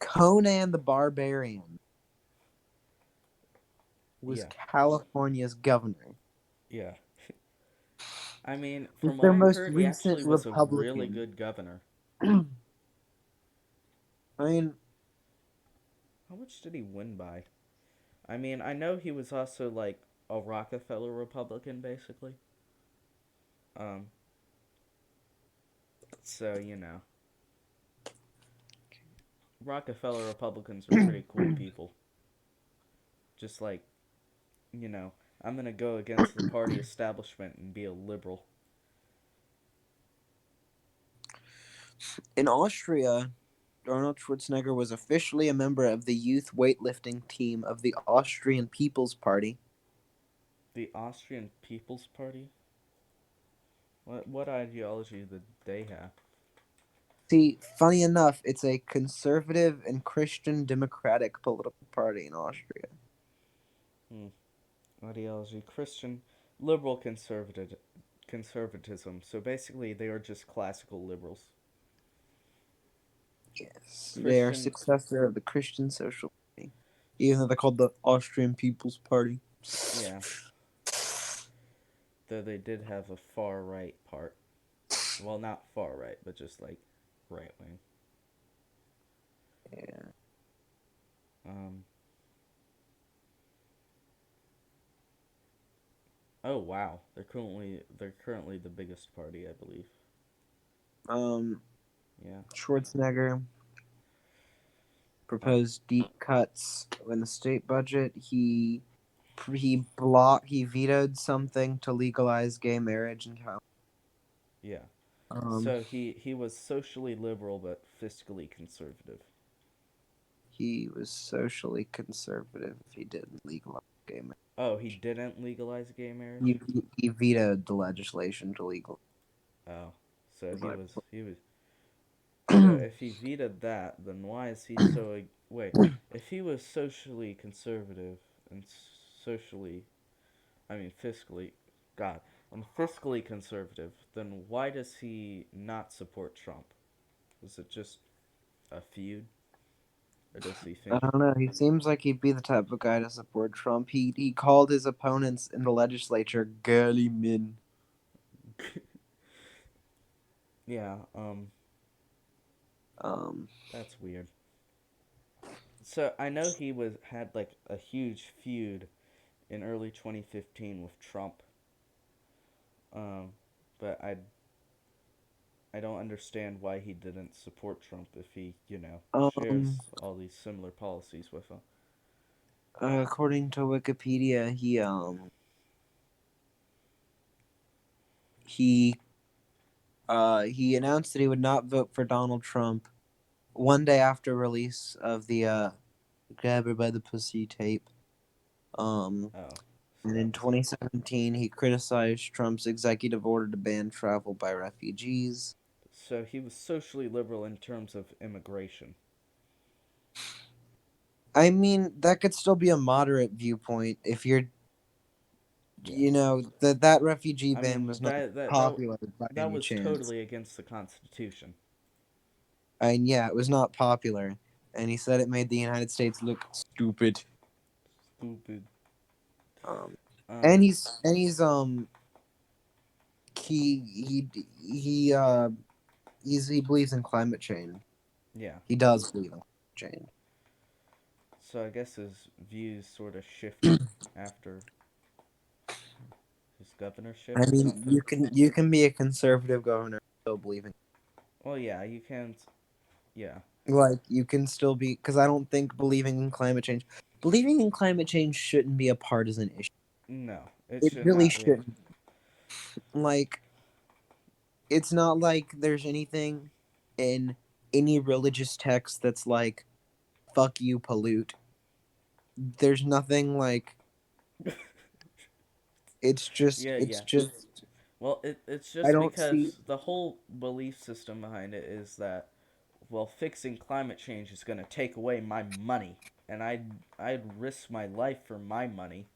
Conan the Barbarian was yeah, California's governor. yeah. I mean, He's from what their I've most heard, he recent actually was a really Republican. good governor. I mean, How much did he win by? I mean, I know he was also like a Rockefeller Republican, basically. Um, so Rockefeller Republicans are pretty cool people. Just like, you know, I'm gonna go against the party establishment and be a liberal. in Austria, Arnold Schwarzenegger was officially a member of the youth weightlifting team of the Austrian People's Party. The Austrian People's Party? What ideology did they have? See, funny enough, it's a conservative and Christian democratic political party in Austria. Hmm. Ideology Christian liberal conservatism. So basically they are just classical liberals. Yes, they are Christian successor of the Christian Social Party, even though they're called the Austrian People's Party. yeah, though they did have a far right part. Well, not far right, but just like right wing. Yeah. Um oh wow. They're currently the biggest party, I believe. Um, Yeah. Schwarzenegger Uh, proposed deep cuts in the state budget. He vetoed something to legalize gay marriage in California. yeah. Um, So he was socially liberal but fiscally conservative. he was socially conservative if he didn't legalize gay Oh, he marriage. didn't legalize gay marriage? He vetoed the legislation to legalize. Oh. So As I he was. So if he vetoed that, then why is he so? Wait, if he was socially conservative and socially, I mean fiscally, God, and fiscally conservative, then why does he not support Trump? Is it just a feud, or does he I think? don't know. He seems like he'd be the type of guy to support Trump. He called his opponents in the legislature girly men. Yeah, Um, that's weird. So I know he was had like a huge feud in early 2015 with Trump. Um, but I don't understand why he didn't support Trump if he, um, shares all these similar policies with him. according to Wikipedia, he he announced that he would not vote for Donald Trump one day after release of the "Grab Her by the Pussy" tape. Um, Oh, so and that in was 2017, he criticized Trump's executive order to ban travel by refugees. so he was socially liberal in terms of immigration. I mean, that could still be a moderate viewpoint if you're, Yeah, that refugee I ban mean was not that popular by that any was chance. totally against the Constitution. And yeah, it was not popular. And he said it made the United States look stupid. Stupid. Um, Um, and he believes in climate change. yeah. He does believe in climate change. So I guess his views sort of shifted after his governorship I or mean, something. you can be a conservative governor and still believe in, Well, yeah, you can't. Yeah, like, you can still be, because I don't think believing in climate change shouldn't be a partisan issue. no, it It should really not be. shouldn't. Like, it's not like there's anything in any religious text that's like, fuck you, pollute. There's nothing like, Yeah, it's yeah. just, Well, it's I just don't see. because the whole belief system behind it is that, well, fixing climate change is going to take away my money, and I'd risk my life for my money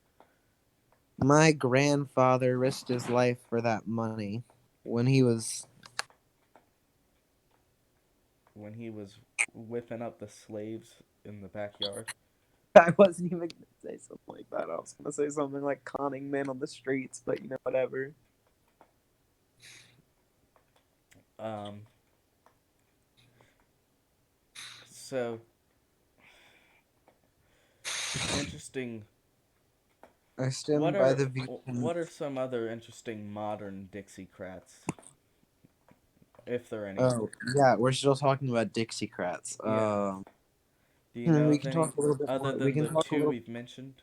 My grandfather risked his life for that money when he was. when he was whipping up the slaves in the backyard. I wasn't even gonna say something like that. I was gonna say something like conning men on the streets, but whatever. Um, so interesting. I What stand by are the view. what are some other interesting modern Dixiecrats, if there are any? Oh yeah, we're still talking about Dixiecrats. Yeah. Do you know We of can any talk a little bit other more. We than can the talk a two little, we've mentioned?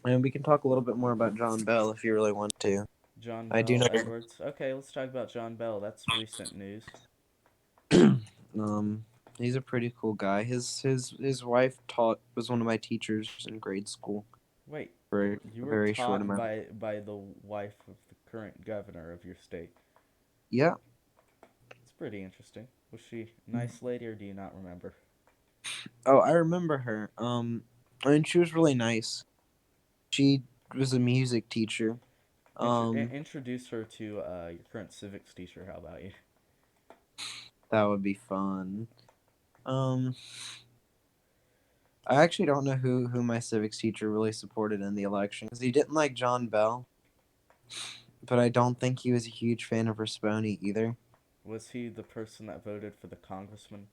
and we can talk a little bit more about John Bell if you really want to. John I do Bell know. Edwards. Okay, let's talk about John Bell. That's recent news. um, he's a pretty cool guy. His wife taught was one of my teachers in grade school Wait, for you a were very short taught amount. by the wife of the current governor of your state. Yeah. It's pretty interesting. Was she a nice lady, or do you not remember? Oh, I remember her. I mean, she was really nice. She was a music teacher. Um, Introduce her to your current civics teacher. How about you? that would be fun. Um, I actually don't know who my civics teacher really supported in the election because he didn't like John Bell, but I don't think he was a huge fan of Rasponi either. Was he the person that voted for the congressman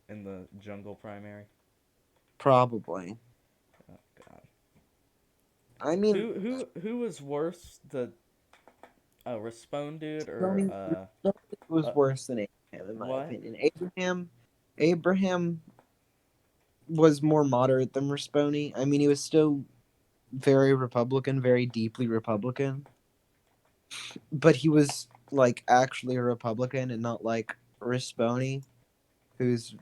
in the jungle primary? Probably. Oh God. I mean, Who was worse, the Raspone dude or Rasponi was uh worse than Abraham in my what? opinion. Abraham was more moderate than Rasponi. I mean, he was still very Republican, very deeply Republican, but he was like actually a Republican and not like Risponi, who's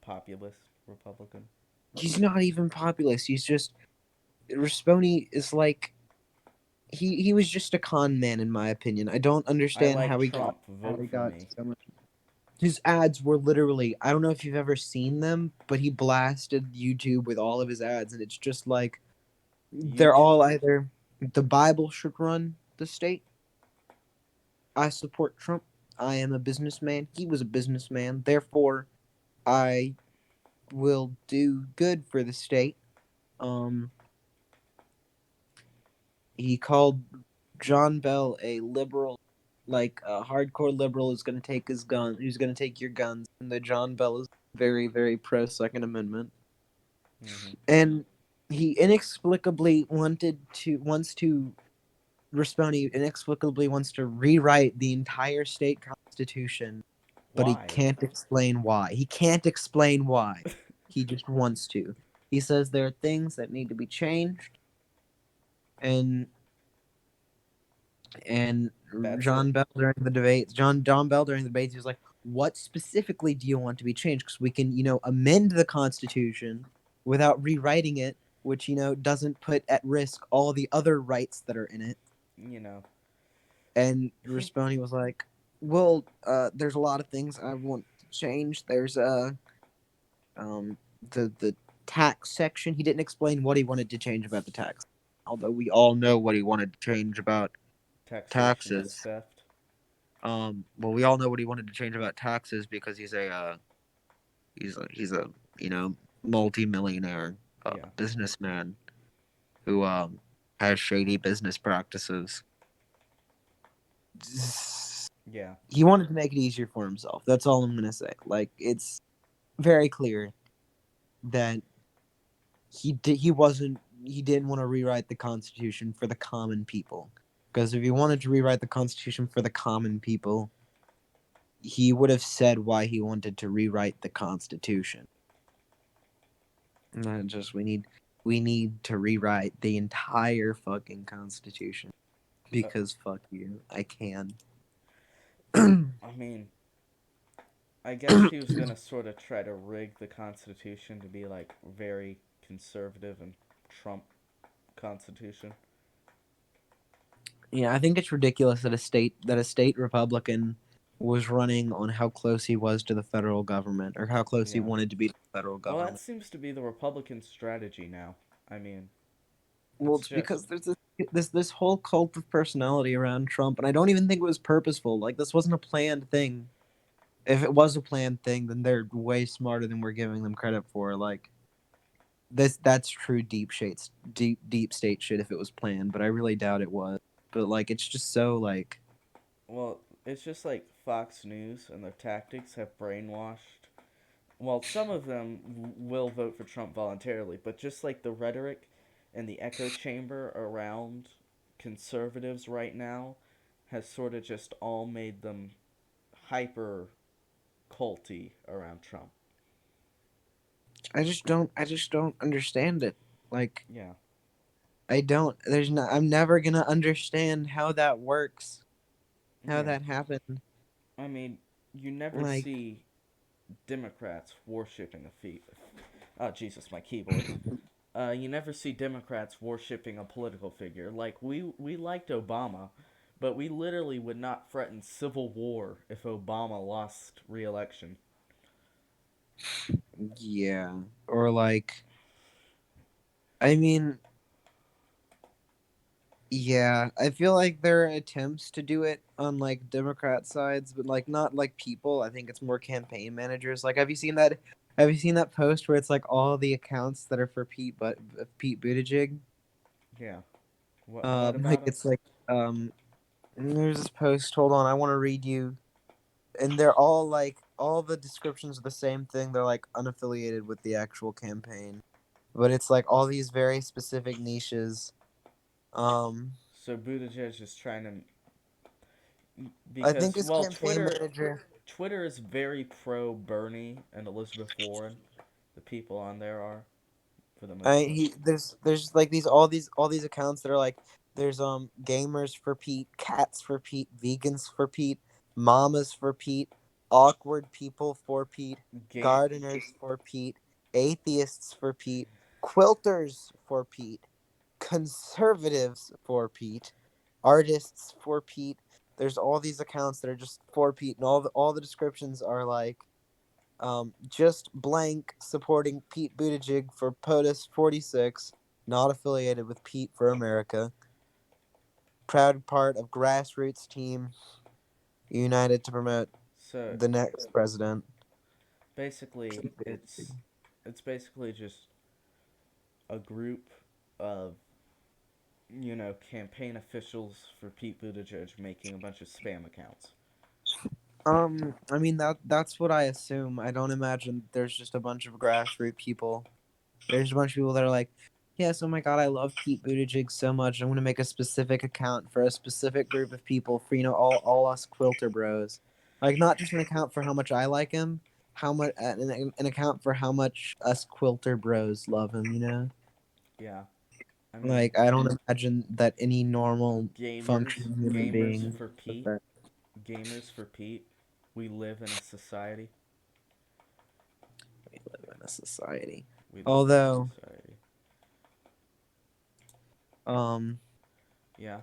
Populist Republican. he's not even populist. He's just Risponi is like he was just a con man in my opinion. I don't I understand like Trump. how Vote he for got me. so much. His ads were literally, I don't know if you've ever seen them, but he blasted YouTube with all of his ads and it's just like they're all YouTube? either the Bible should run the state. I support Trump. I am a businessman. He was a businessman. Therefore, I will do good for the state. Um, he called John Bell a liberal, like a hardcore liberal who's going to take his gun, who's going to take your guns, and that John Bell is very, very pro Second Amendment, Hmm. and he inexplicably wants to respond. He inexplicably wants to rewrite the entire state constitution, but he Why? can't explain why. He can't explain why. He just wants to. He says there are things that need to be changed, and and That's it? John Bell during the debate, John Bell during the debates, he was like, "What specifically do you want to be changed? Because we can, amend the Constitution without rewriting it, which doesn't put at risk all the other rights that are in it." You know, And he. Risponi was like, "Well, there's a lot of things I want to change. There's um the tax section. He didn't explain what he wanted to change about the tax, although we all know what he wanted to change about Taxation is taxes. theft. Well, we all know what he wanted to change about taxes because he's a you know multi-millionaire Yeah. businessman who has shady business practices. Yeah. He wanted to make it easier for himself. That's all I'm gonna say. Like it's very clear that he didn't want to rewrite the Constitution for the common people. Because if he wanted to rewrite the Constitution for the common people, he would have said why he wanted to rewrite the Constitution. Not just we need to rewrite the entire fucking Constitution Uh, because fuck you, I can. I mean, I guess he was gonna sort of try to rig the Constitution to be like very conservative and Trump Constitution. Yeah, I think it's ridiculous that a state Republican was running on how close he was to the federal government or how close he Yeah. wanted to be to the federal Well, that government. seems to be the Republican strategy now. I mean, Well, it's it's because just. there's this whole cult of personality around Trump, and I don't even think it was purposeful. Like this wasn't a planned thing. If it was a planned thing, then they're way smarter than we're giving them credit for. Like that's true deep state shit if it was planned, but I really doubt it was. But like it's just so like Well, it's just like Fox News and their tactics have brainwashed. Well, some of them will vote for Trump voluntarily, but just like the rhetoric and the echo chamber around conservatives right now has sort of just all made them hyper culty around Trump. I just don't understand it. Like Yeah. I don't there's not I'm never going to understand how that works. How Yeah. that happened. I mean, you never Like see Democrats worshipping a feet. Oh, Jesus, my keyboard. You never see Democrats worshipping a political figure. Like, we liked Obama, but we literally would not threaten civil war if Obama lost re election. yeah, or like I mean, yeah, I feel like there are attempts to do it on like Democrat sides, but like not like people. I think it's more campaign managers. Like, Have you seen that post where it's like all the accounts that are for Pete Buttigieg? Yeah. What Like about him? it's like there's this post. Hold on, I want to read you, and they're all like all the descriptions are the same thing. They're like unaffiliated with the actual campaign, but it's like all these very specific niches. Um, So Buttigieg is trying to. I think Because, his well, campaign Twitter. manager. Twitter is very pro Bernie and Elizabeth Warren. The people on there are, for the most I part. he there's like these accounts that are like there's gamers for Pete, cats for Pete, vegans for Pete, mamas for Pete, awkward people for Pete, Game. gardeners for Pete, atheists for Pete, quilters for Pete, conservatives for Pete. artists for Pete. There's all these accounts that are just for Pete, and all the descriptions are like, just blank supporting Pete Buttigieg for POTUS 46, not affiliated with Pete for America. Proud part of grassroots team united to promote So the next president. basically, it's basically just a group of campaign officials for Pete Buttigieg making a bunch of spam accounts. I mean that's what I assume. I don't imagine there's just a bunch of grassroots people. There's a bunch of people that are like, yes, oh my god, I love Pete Buttigieg so much. I'm gonna make a specific account for a specific group of people for all us quilter bros. Like not just an account for how much I like him, how much an account for how much us quilter bros love him. Yeah, I mean, Like I don't imagine that any normal gamers, functioning human gamers being for does Pete, that. gamers for Pete. We live in a society. We live in a society. We live in a Although, society. um, Yeah,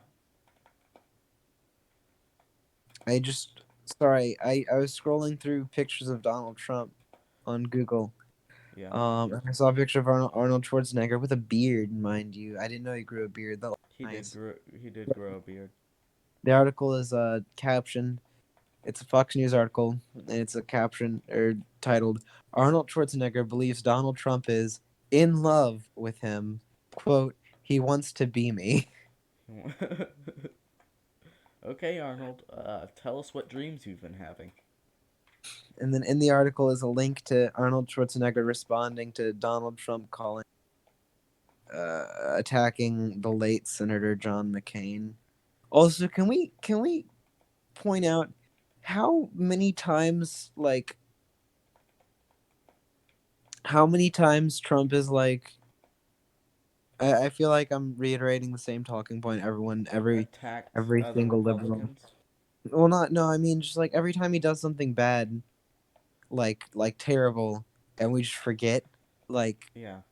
I just I was scrolling through pictures of Donald Trump on Google. yeah. And I saw a picture of Arnold Schwarzenegger with a beard, mind you. I didn't know he grew a beard. That was He did nice. grow. He did grow a beard. The article is captioned. It's a Fox News article, and it's a caption or titled "Arnold Schwarzenegger believes Donald Trump is in love with him." Quote: He wants to be me. Okay, Arnold. Tell us what dreams you've been having. And then in the article is a link to Arnold Schwarzenegger responding to Donald Trump calling attacking the late Senator John McCain. Also, can we point out how many times how many times Trump is like I feel like I'm reiterating the same talking point everyone Attacked every other single liberal. Republicans. Well, not no, I mean just like every time he does something bad, like terrible, and we just forget, like Yeah.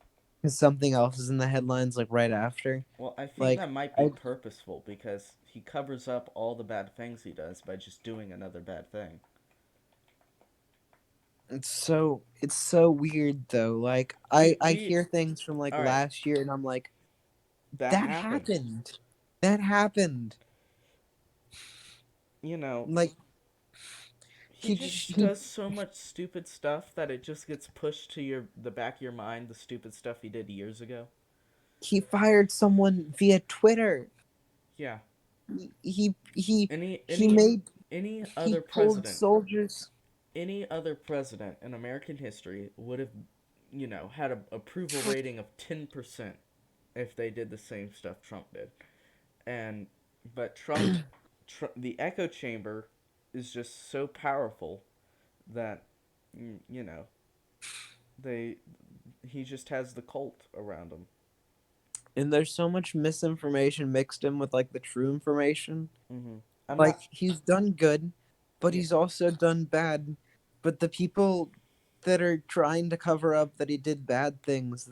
'cause something else is in the headlines like right after. Well, I think Like that might be I purposeful because he covers up all the bad things he does by just doing another bad thing. it's so weird though. Like I We hear things from like all right. last year and I'm like That that happened. happened. That happened. You know, Like he he just just does so much stupid stuff that it just gets pushed to the back of your mind. The stupid stuff he did years ago. he fired someone via Twitter. Yeah. He he he, Any he any made any he other told president, soldiers. any other president in American history would have, had a approval rating of 10% if they did the same stuff Trump did. And but the echo chamber is just so powerful that mm, you know they he just has the cult around him. And there's so much misinformation mixed in with like the true information. I'm Like not. he's done good, but Yeah, he's also done bad. But the people that are trying to cover up that he did bad things,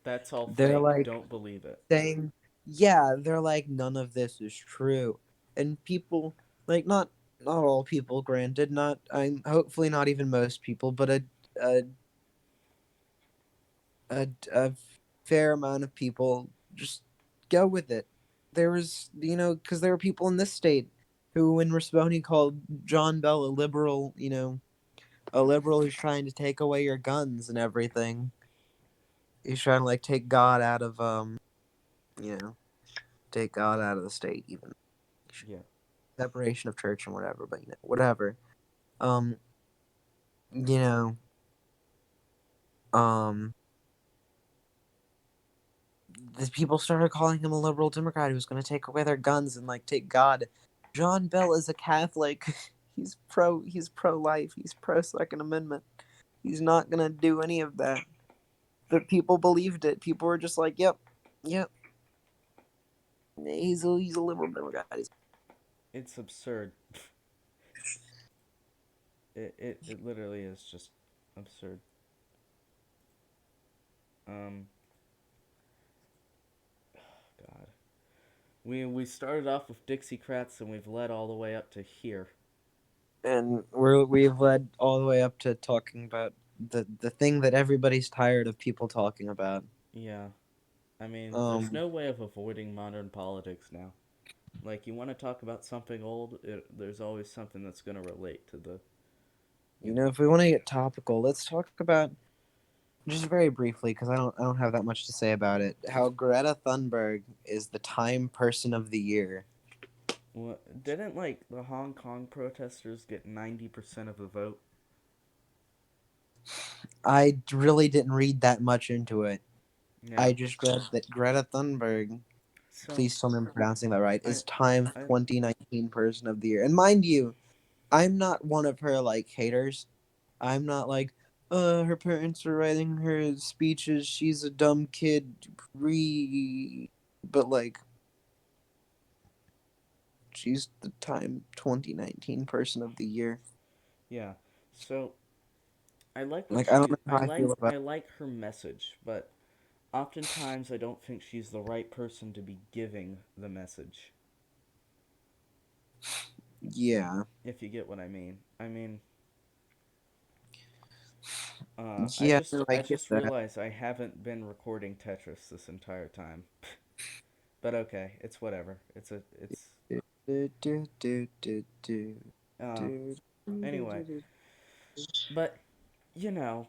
that's all they're fake. like Don't believe it. saying, yeah, they're like none of this is true. And people like not all people, granted, not I'm hopefully not even most people, but a a fair amount of people just go with it. There was, because there were people in this state who, when responding, called John Bell a liberal who's trying to take away your guns and everything. He's trying to like take God out of you know, take God out of the state, even Yeah, separation of church and whatever. But whatever. Um, you know, um, the people started calling him a liberal Democrat who's going to take away their guns and like take God. John Bell is a Catholic. He's pro life. He's pro Second Amendment. He's not going to do any of that. But people believed it. People were just like, "Yep, yep, he's a liberal Democrat." it's absurd. It literally is just absurd. Um, God. We started off with Dixiecrats and we've led all the way up to here. And we've led all the way up to talking about the thing that everybody's tired of people talking about. Yeah, I mean, there's Um, no way of avoiding modern politics now. Like, you want to talk about something old, there's always something that's going to relate to the, you you know, know. if we want to get topical, let's talk about just very briefly because I don't have that much to say about it. How Greta Thunberg is the Time Person of the Year. Didn't, like, the Hong Kong protesters get 90% of the vote? I really didn't read that much into it. Yeah. I just read that Greta Thunberg, So, please tell me I'm pronouncing that right, I, is Time I, 2019 Person of the Year. And mind you, I'm not one of her like haters. I'm not like, her parents are writing her speeches. She's a dumb kid. But like, she's the Time 2019 Person of the Year. yeah. So, I like what Like, I don't know how I feel about. I like her message, but oftentimes I don't think she's the right person to be giving the message. Yeah, If you get what I mean. yeah, no, I I get just that. realized I haven't been recording Tetris this entire time. But okay, it's whatever. It's Do, do, do, do, do, uh do, anyway. do. But you know,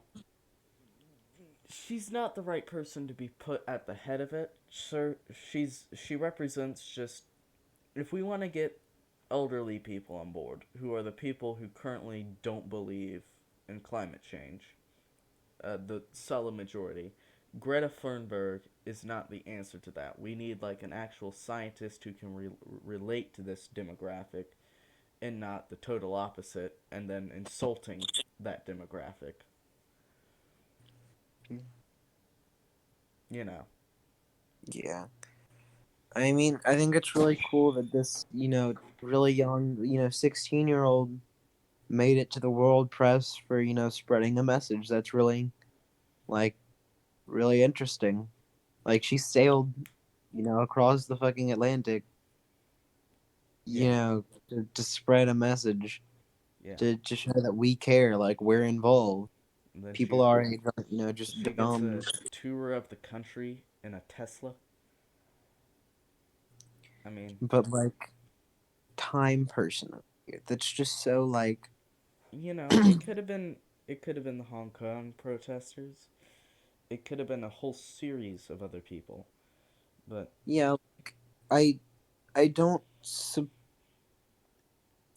she's not the right person to be put at the head of it. Sure, she represents just, if we want to get elderly people on board, who are the people who currently don't believe in climate change, the solid majority, Greta Thunberg is not the answer to that. We need like an actual scientist who can relate to this demographic and not the total opposite and then insulting that demographic. You know. Yeah. I mean, I think it's really cool that this, really young, 16-year-old made it to the world press for, spreading a message that's really, like, really interesting. Like, she sailed, across the fucking Atlantic, Yeah. to spread a message, Yeah. to show that we care, like, we're involved. And then People are, just she gets dumb. a tour of the country in a Tesla. I mean, But, like, Time Person. That's just so, like, it could have been the Hong Kong protesters. It could have been a whole series of other people. But yeah, I I don't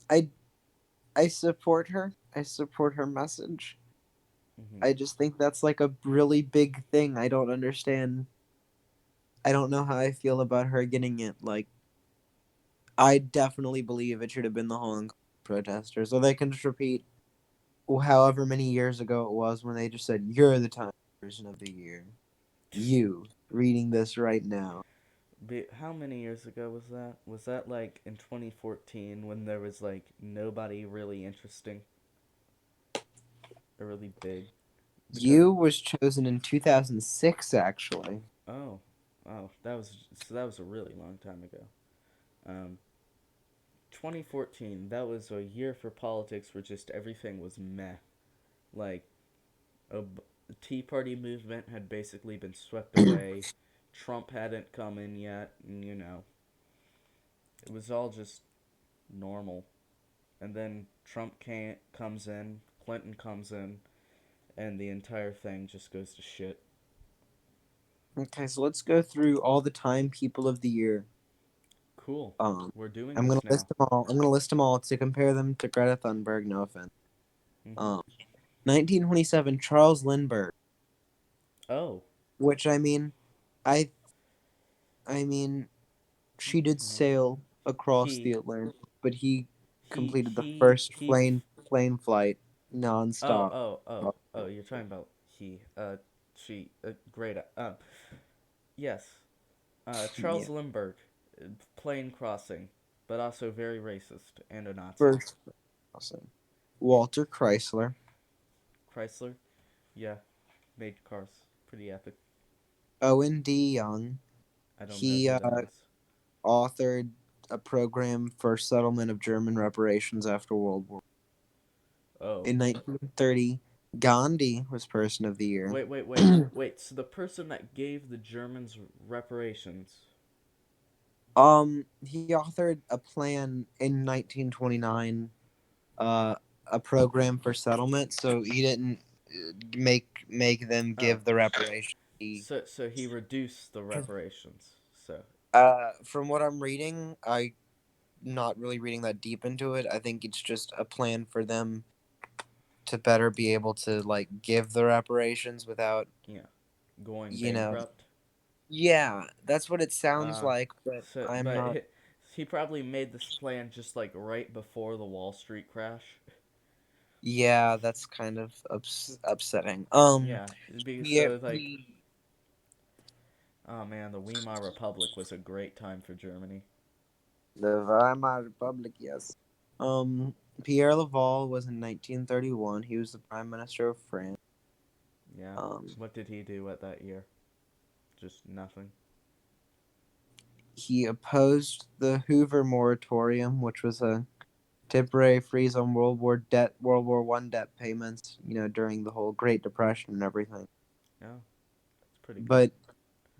I I support her. I support her message. mhm. I just think that's like a really big thing. I don't understand. I don't know how I feel about her getting it. Like, I definitely believe it should have been the Hong Kong protesters. So they can just repeat however many years ago it was when they just said, "You're the Time Person of the Year." You reading this right now. How many years ago was that? Was that like in 2014 when there was like nobody really interesting or really big? Because You was chosen in 2006, actually. oh, oh, that was a really long time ago. Um, 2014, that was a year for politics where just everything was meh. Like the Tea Party movement had basically been swept away. Trump hadn't come in yet, and it was all just normal. And then comes in, Clinton comes in, and the entire thing just goes to shit. Okay, so let's go through all the Time People of the Year. Cool. Um, We're doing I'm gonna this list now. them all. I'm gonna list them all to compare them to Greta Thunberg. No offense. Mhm. Um, 1927, Charles Lindbergh. Oh. Which I I mean, she did Mhm. sail across the He Atlantic, but he completed the first he plane flight oh, nonstop. you're talking about he she great yes. Yeah, Charles Lindbergh, plane crossing, but also very racist and a Nazi. first awesome. Walter Chrysler, Chrysler, yeah, made cars. Pretty epic. Owen D. Young. I don't know He who that is. authored a program for settlement of German reparations after World War. Oh. In 1930, Gandhi was Person of the Year. Wait. So the person that gave the Germans reparations. He authored a plan in 1929, uh, a program for settlement. So he didn't make them Oh. give the reparations. So he reduced the reparations. So. From what I'm reading, I not really reading that deep into it. I think it's just a plan for them to better be able to like give the reparations without, Yeah. Going you know. bankrupt. Yeah, that's what it sounds Uh. like, but So, I'm but not. he probably made this plan just like right before the Wall Street crash. Yeah, that's kind of upsetting. Yeah. He, So like, he oh man, the Weimar Republic was a great time for Germany. The Weimar Republic, yes. Um, Pierre Laval was in 1931. He was the Prime Minister of France. Yeah. Um, What did he do at that year? Just nothing. he opposed the Hoover Moratorium, which was a temporary freeze on World War One debt payments. During the whole Great Depression and everything. Yeah, that's pretty good. But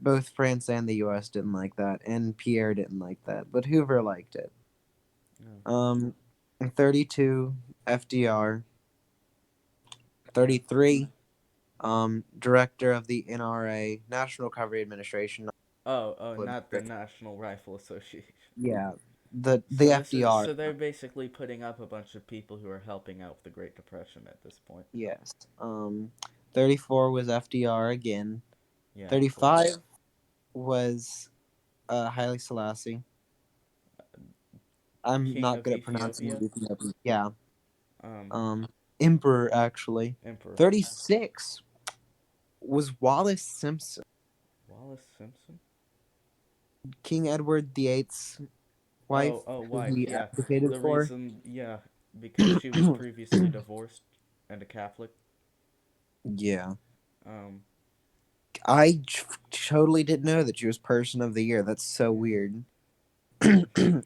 both France and the U.S. didn't like that, and Pierre didn't like that, but Hoover liked it. Yeah. In 32, FDR. Yeah. 33, director of the NRA, National Recovery Administration. Not the National Rifle Association. Yeah, the FDR. So they're basically putting up a bunch of people who are helping out with the Great Depression at this point. Yes. 34 was FDR again. Yeah, of course. 35 was Haile Selassie. I'm King not of good at pronouncing Ethiopia. everything. Yeah. Um, Um, Emperor actually. Emperor 36 was Wallace Simpson. Wallace Simpson. King Edward VIII's wife, who Wife. he Yeah, advocated the for. reason. Yeah, because she was previously divorced and a Catholic. Yeah. Um, Totally didn't know that she was Person of the Year. That's so yeah. weird.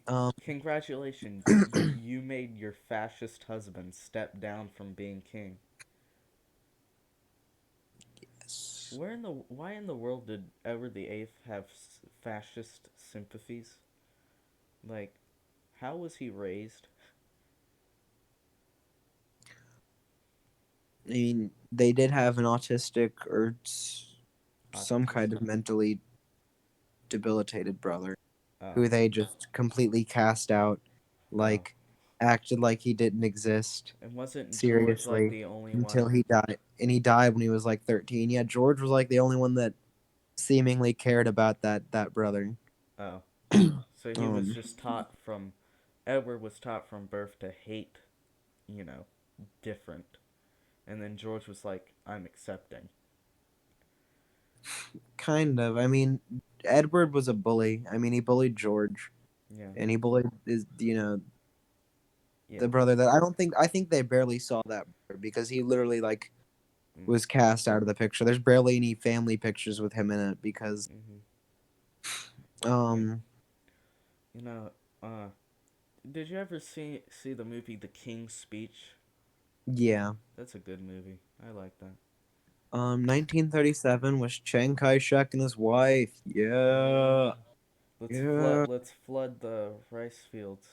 um, Congratulations, you made your fascist husband step down from being king. Why in the world did Edward the Eighth have fascist sympathies? Like, how was he raised? I mean, they did have an autistic or some kind of Autistic? mentally debilitated brother Oh, who they just completely cast out, oh. like acted like he didn't exist And wasn't George like seriously the only until one? he died. And he died when he was like 13. Yeah, George was like the only one that seemingly cared about that brother. Oh, so he was Um, just taught from. Edward was taught from birth to hate, you know, different. And then George was like, I'm accepting. kind of. I mean, Edward was a bully. I mean, he bullied George, Yeah, and he bullied yeah. the brother that I think they barely saw that brother because he literally like Mm, was cast out of the picture. There's barely any family pictures with him in it because mm-hmm. Yeah. um You know, uh, did you ever see the movie The King's Speech? yeah. That's a good movie. I like that. 1937 was Chiang Kai-shek and his wife. Yeah. Yeah. Yeah. Let's flood the rice fields.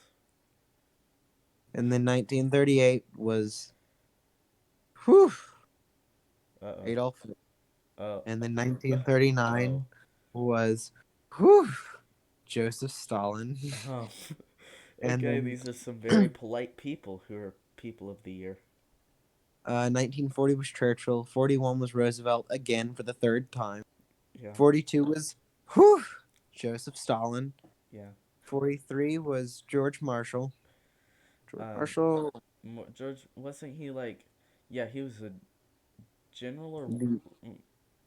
And then 1938 was whew, Uh oh. Adolf Hitler. Oh. And then Oh. 1939 was whew, Joseph Stalin. Oh. And Okay, then these are some very polite people who are people of the year. 1940 was Churchill. 41 was Roosevelt again for the third time. Yeah. 42 was whew, Joseph Stalin. Yeah. 43 was George Marshall. George Um, Marshall. George wasn't he like? Yeah, he was a general or.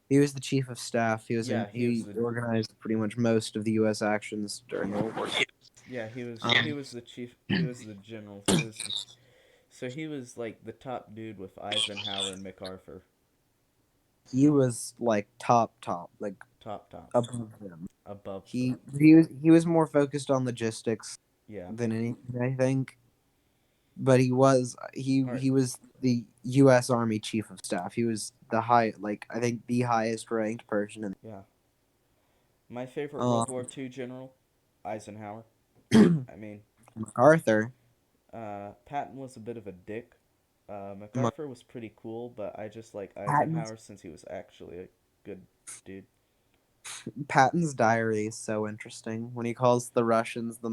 He was the chief of staff. Yeah, he was He the. organized pretty much most of the U.S. actions during World War II. Yeah, he Um, was the chief. He was the general. He was the. So he was like the top dude with Eisenhower and MacArthur. he was like top, like Top. above them. above the. He was more focused on logistics Yeah. than anything, I think. But he was he All right. he was the U.S. Army Chief of Staff. He was I think the highest ranked person in. Yeah. My favorite World War Um, II general, Eisenhower. I mean, MacArthur. Patton was a bit of a dick. Mac- MacArthur was pretty cool, but I just like Patton's Eisenhower since he was actually a good dude. Patton's diary is so interesting when he calls the Russians the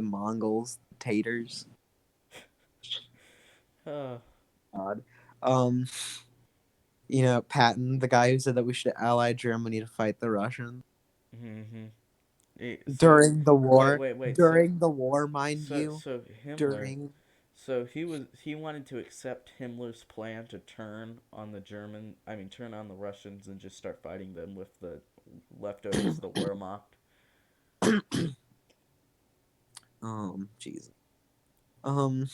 Mongols taters. Uh, God. Um, Patton, the guy who said that we should ally Germany to fight the Russians mm-hmm. So, during the wait, war. wait, wait. During the war, mind you. So Himmler. During So he wanted to accept Himmler's plan to turn on the turn on the Russians and just start fighting them with the leftovers of the Wehrmacht. Jesus. Um,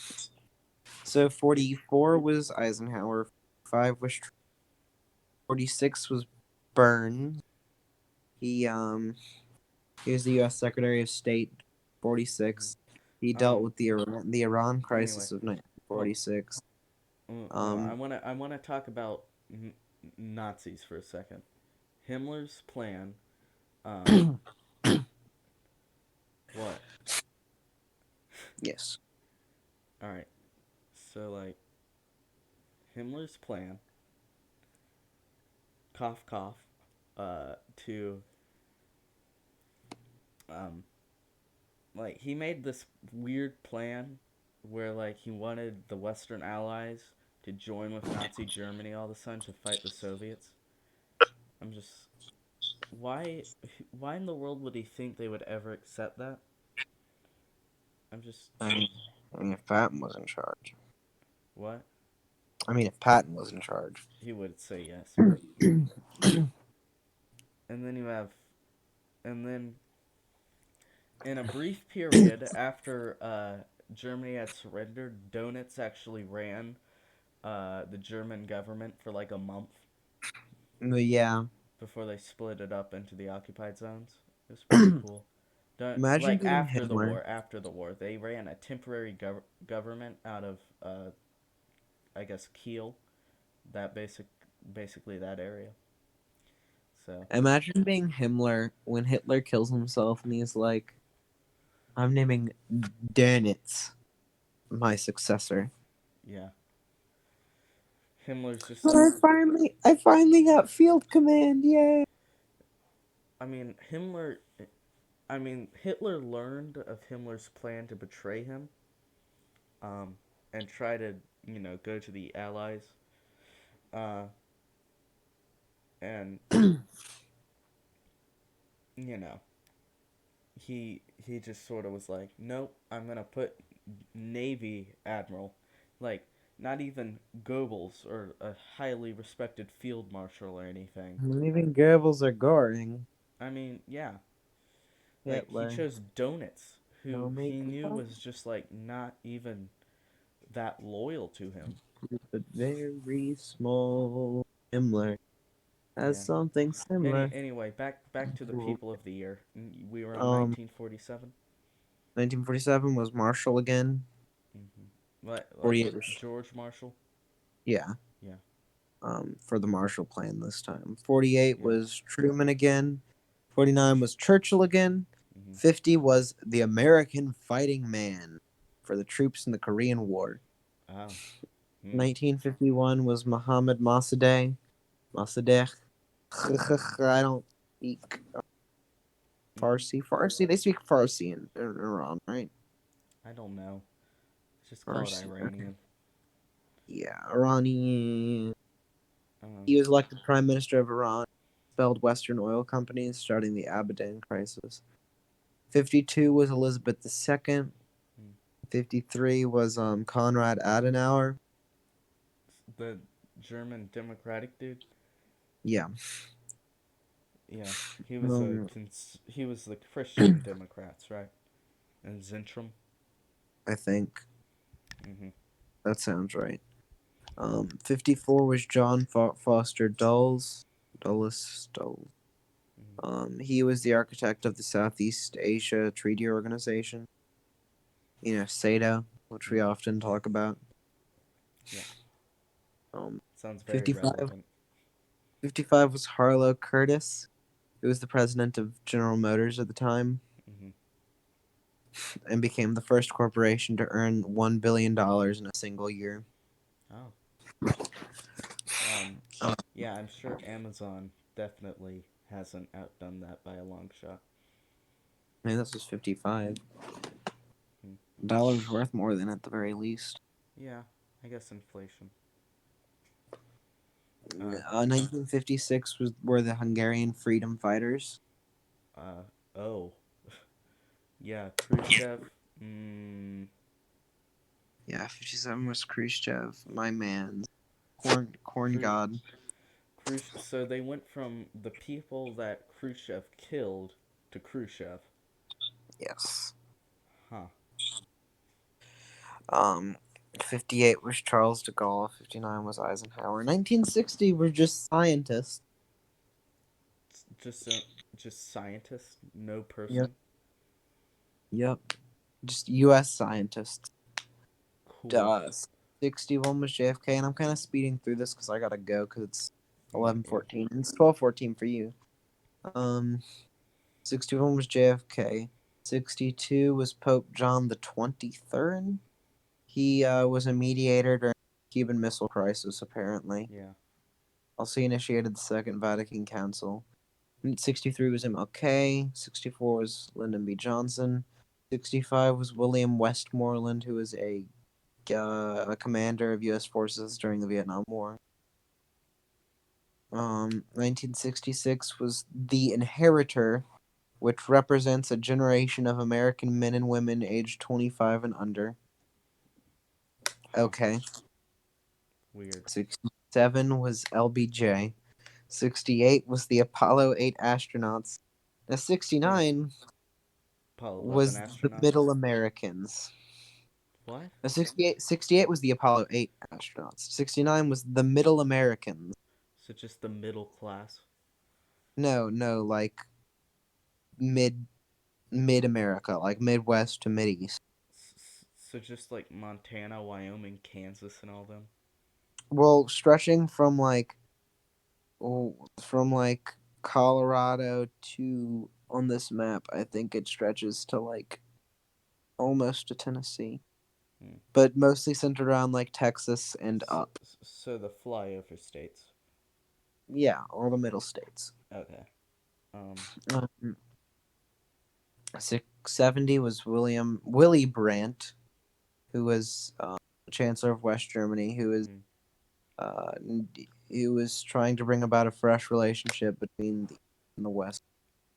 so 44 was Eisenhower, 5 was 46 was Burns. He um he was the U.S. Secretary of State. Mm-hmm. 46. He dealt with the Iran Anyway, crisis of hold. 1946. No, I Um, wanna talk about Nazis for a second. Himmler's plan. Um, what? yes. All right. So like Himmler's plan. Cough cough. To um like he made this weird plan where like he wanted the Western Allies to join with Nazi Germany all of a sudden to fight the Soviets. I'm just why in the world would he think they would ever accept that? I'm just I mean, if Patton was in charge. what? I mean, if Patton was in charge. He would say yes, but and then you have and then in a brief period after Germany had surrendered, Donitz actually ran the German government for like a month But yeah, before they split it up into the occupied zones. It was pretty cool. imagine Like being Himmler. after the war, they ran a temporary government out of, I guess Kiel, that basically that area. So Imagine being Himmler when Hitler kills himself and he's like, "I'm naming Dönitz my successor." yeah, Himmler's just But like, I finally got field command. Yay! I mean Himmler. I mean Hitler learned of Himmler's plan to betray him, um, and try to go to the Allies, uh, and you know he just sort of was like, nope, I'm gonna put Navy admiral, like not even Goebbels or a highly respected field marshal or anything. Even Goebbels are Goring. I mean, yeah, like he Hitler. chose Donitz, No who he make knew love, was just like not even that loyal to him. but very small. Himmler has Yeah. something similar. Anyway, back to the people of the year. We were on Um, 1947. 1947 was Marshall again. Like 48 was George Marshall. yeah. Yeah. For the Marshall Plan this time. 48 Yeah. was Truman again. 49 was Churchill again. Hmm. 50 was the American Fighting Man for the troops in the Korean War. Oh. Hmm. 1951 was Mohammad Mossadegh. Mossadegh. I don't speak Hmm. Farsi. Farsi, they speak Farsi in Iran, right? I don't know. Just call it Farsi. Okay. Iranian. Yeah, Iranian. Um. He was elected prime minister of Iran, expelled Western oil companies, starting the Abadan crisis. 52 was Elizabeth II. Hmm. 53 was Konrad Adenauer. The German Democratic dude. Yeah. Yeah. Um, He was the Christian Democrats, right? And Zentrum. I think Hmm. that sounds right. 54 was John Foster Dulles. Dulles. Dulles. Mm-hmm. He was the architect of the Southeast Asia Treaty Organization. SATO, which we Mm-hmm. often talk about. Yeah. Um, Sounds very 55, relevant. 55 was Harlow Curtis, who was the president of General Motors at the time, Mm-hmm. and became the first corporation to earn $1 billion in a single year. Oh. Um. Yeah, I'm sure Amazon definitely hasn't outdone that by a long shot. I mean, this was 55. Hmm. Dollars worth more than at the very least. Yeah, I guess inflation. Uh. 1956 were the Hungarian freedom fighters. Uh. Oh. Yeah, Khrushchev. Mm, Yeah, 57 was Khrushchev, my man, corn Khru- god. So they went from the people that Khrushchev killed to Khrushchev. Yes. Huh. Um, 58 was Charles de Gaulle. 59 was Eisenhower. 1960 were just scientists. Just just scientist, no Yep. person. Yep. Just U.S. scientists. Cool. 61 was JFK, and I'm kind of speeding through this because I gotta go because it's Yeah. 11:14. It's 12:14 for you. 61 was JFK. 62 was Pope John the 23rd. He was a mediator during the Cuban Missile Crisis, apparently. Yeah. Also, he initiated the Second Vatican Council. 63 was MLK. 64 was Lyndon B. Johnson. 65 was William Westmoreland, who was a commander of U.S. forces during the Vietnam War. 1966 was The Inheritor, which represents a generation of American men and women aged 25 and under. Huh. Okay. Weird. 67 was LBJ. 68 was the Apollo 8 astronauts. Now, Wait. 69 Apollo 11 was the astronauts. Middle Americans. What? Now, 68 was the Apollo 8 astronauts. 69 was the Middle Americans. So just the middle class. No, no, like mid mid America, like Midwest to Mid East. So just like Montana, Wyoming, Kansas, and all them. Well, stretching from Colorado to on this map, I think it stretches to like almost to Tennessee, Hmm. but mostly centered around like Texas and So, up. so the flyover states. Yeah, all the middle states. Okay. Um. 670 was Willy Brandt, who was Chancellor of West Germany, Hmm. uh, who was trying to bring about a fresh relationship between the East and the West.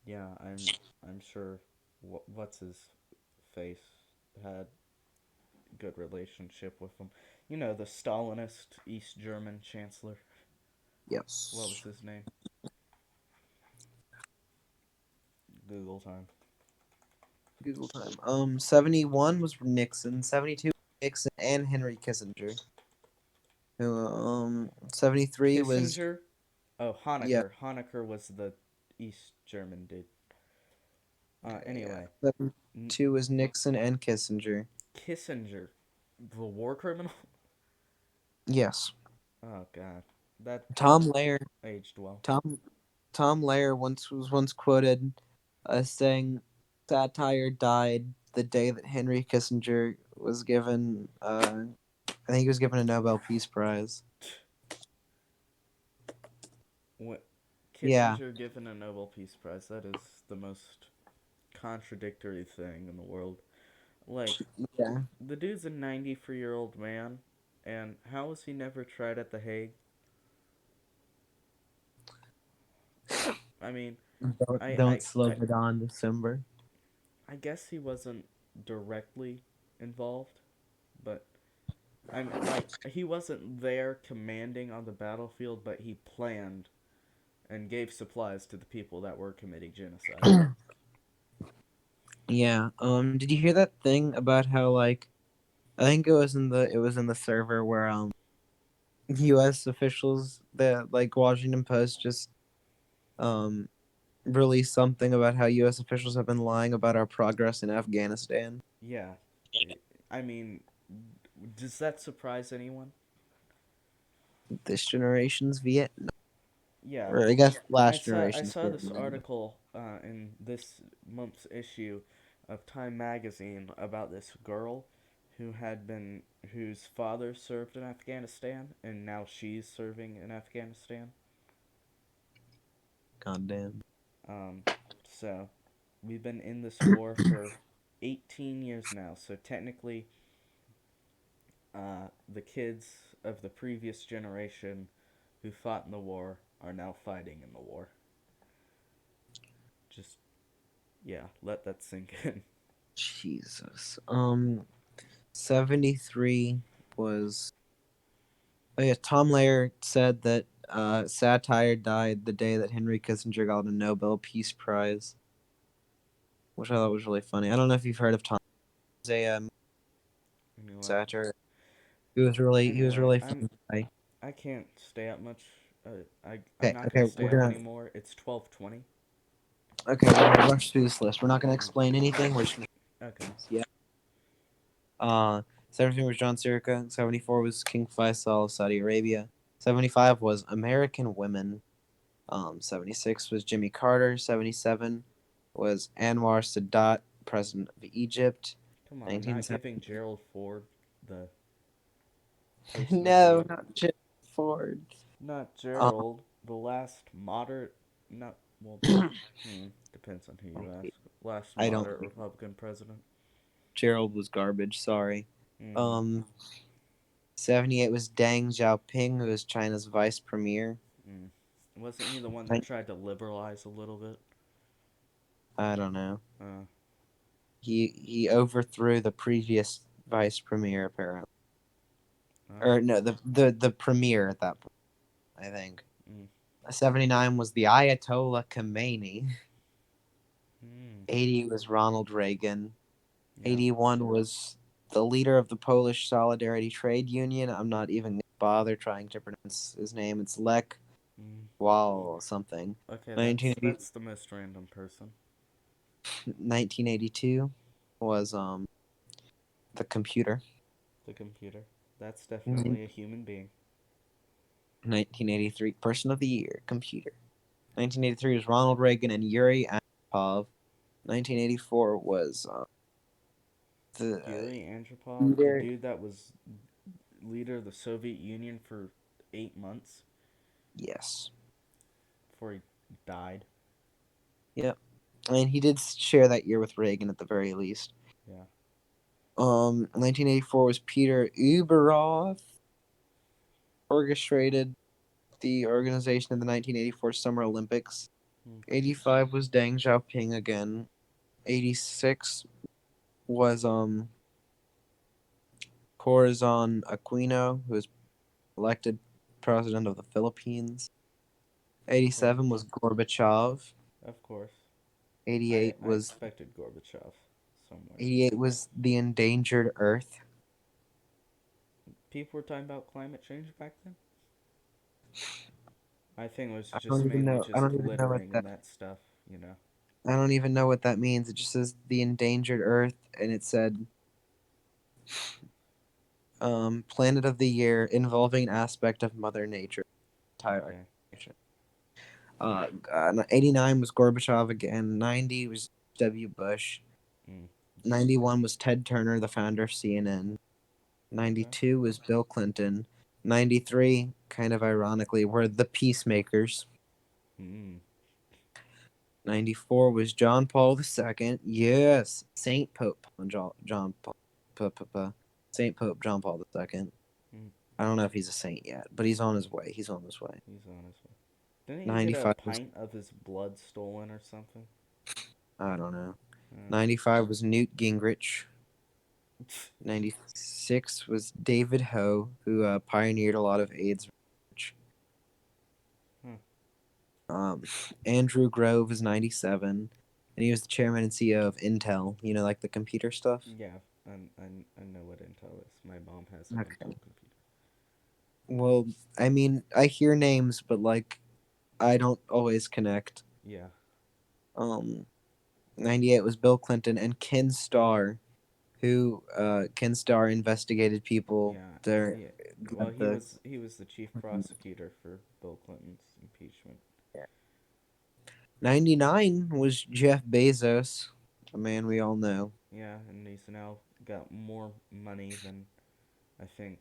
Yeah, I'm sure. What's his face had good relationship with him. You know, the Stalinist East German chancellor. What was Yes. his name? Google time. Google time. 71 was Nixon. 72 Nixon and Henry Kissinger. Who 73 was Kissinger. Oh, yeah Honecker. Honecker was the East German dude. yeah. Anyway, N- 72 was Nixon and Kissinger. Kissinger, the war criminal. Yes. Oh God, that Tom didn't Lair. aged well. Tom Tom Lair once quoted as saying, "Satire died the day that Henry Kissinger was given. I think he was given a Nobel Peace Prize." What Yeah. Kissinger given a Nobel Peace Prize? That is the most contradictory thing in the world. Like, Yeah. the dude's a 93-year-old man, and how was he never tried at The Hague? I mean, I Don't I slow I, it on December. I guess he wasn't directly involved, but I'm like he wasn't there commanding on the battlefield, but he planned and gave supplies to the people that were committing genocide. Yeah. Did you hear that thing about how I think it was in the server where U.S. officials, the Washington Post just um released something about how U.S. officials have been lying about our progress in Afghanistan. Yeah. I mean, does that surprise anyone? This generation's Vietnam, Yeah. or I guess I last saw I generation's saw this Vietnam. article in this month's issue of Time magazine about this girl whose father served in Afghanistan and now she's serving in Afghanistan. Goddamn. Um, so we've been in this war for 18 years now. So technically, the kids of the previous generation who fought in the war are now fighting in the war. Just yeah, let that sink in. Jesus. 73 was. Oh yeah, Tom Lehrer said that satire died the day that Henry Kissinger got a Nobel Peace Prize, which I thought was really funny. I don't know if you've heard of Tom. He's a Anyway, satire. He was really I'm funny. I can't stay up much. I'm Okay, not okay, gonna we're stay up gonna anymore. It's 12:20. rush through this list. We're not gonna explain anything. We're just gonna Okay. yeah. Uh, 73 was John Sirica. 74 was King Faisal of Saudi Arabia. 75 was American Women. 76 was Jimmy Carter. 77 was Anwar Sadat, president of Egypt. Come on, not 1970. giving Gerald Ford the Person of the No, Year. not Jim Ford. Not Um, Gerald, the last moderate. Not well. Depends on who you ask. Last I don't moderate think Republican president. Gerald was garbage. Sorry. Mm-hmm. Um, 78 was Deng Xiaoping, who was China's vice premier. Mm. Wasn't he the one that Nin- tried to liberalize a little bit? I don't know. Uh, He overthrew the previous vice premier apparently, oh. or no, the premier at that point. I think. Mm. 79 was the Ayatollah Khomeini. Mm. 80 was Ronald Reagan. Yeah. 81 was the leader of the Polish Solidarity Trade Union. I'm not even gonna bother trying to pronounce his name. It's Lech Mm. Wall something. Okay, 1980, that's the most random person. 1982 was the computer. The computer. That's definitely a human being. 1983 person of the year computer. 1983 was Ronald Reagan and Yuri Andropov. 1984 was the Yuri Andropov, the leader. dude that was leader of the Soviet Union for 8 months Yes. before he died. Yep. And he did share that year with Reagan at the very least. Yeah. 1984 was Peter Uberroth, orchestrated the organization of the 1984 Summer Olympics. Mm. 85 was Deng Xiaoping again. 86 was Corazon Aquino, who was elected president of the Philippines. Of course. 87 was Gorbachev. Of course. I 88 I was expected Gorbachev somewhere. 88 was the endangered Earth. People were talking about climate change back then. I think it was I just don't even mainly know. I just don't even know what littering that. and that stuff, you know. I don't even know what that means. It just says the endangered Earth, and it said planet of the year involving an aspect of Mother Nature. Entire Okay. 89 was Gorbachev again. 90 was W. Bush. Mm. 91 was Ted Turner, the founder of CNN. Okay. 92 was Bill Clinton. 93, kind of ironically, were the Peacemakers. Mm. 94 was John Paul II. Yes, Saint Pope John Paul. Saint Pope John Paul II. Mm. I don't know if he's a saint yet, but he's on his way. He's on his way. He's on his way. Didn't he get a 95 was pint of his blood stolen or something? I don't know. Uh. 95 was Newt Gingrich. 96 was David Ho, who pioneered a lot of AIDS research. Huh. Um, Andrew Grove is 97, and he was the chairman and CEO of Intel. You know, like the computer stuff. Yeah, I know what Intel is. My mom has an Okay. Intel computer. Well, I mean, I hear names, but like, I don't always connect. Yeah. Um, 98 was Bill Clinton and Ken Starr, who Ken Starr investigated people Yeah, there. yeah. Well, he was the chief prosecutor for Bill Clinton's impeachment. 99 was Jeff Bezos, a man we all know. Yeah, and he's now got more money than I think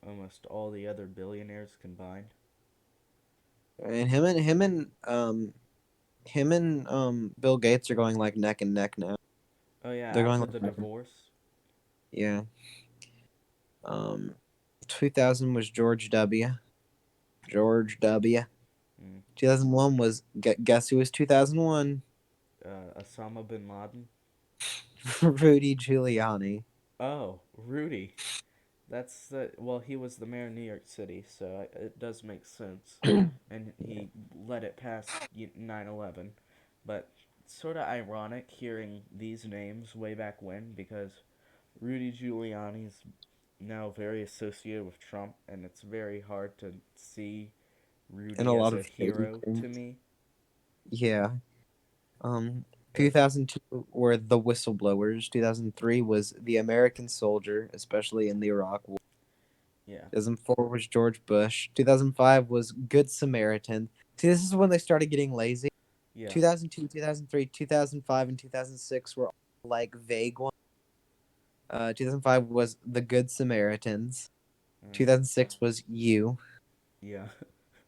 almost all the other billionaires combined. And him and Bill Gates are going like neck and neck now. Oh yeah, They're going after like the divorce. yeah. Um, 2000 was George W. George W. Mm. 2001 was guess who was 2001? Osama bin Laden. Rudy Giuliani. Oh, Rudy. That's the well. He was the mayor of New York City, so it does make sense, and he let it past 9/11. But sort of ironic hearing these names way back when because Rudy Giuliani's now very associated with Trump, and it's very hard to see And a Rudy as lot a of shady hero things. to me. Yeah. Um, But 2002 were the whistleblowers. 2003 was the American soldier, especially in the Iraq War. yeah, 2004 was George Bush. 2005 was Good Samaritan. See, this is when they started getting lazy. yeah, 2002, 2003, 2005, and 2006 were all, like vague ones. 2005 was The Good Samaritans. uh, 2006 was You. yeah.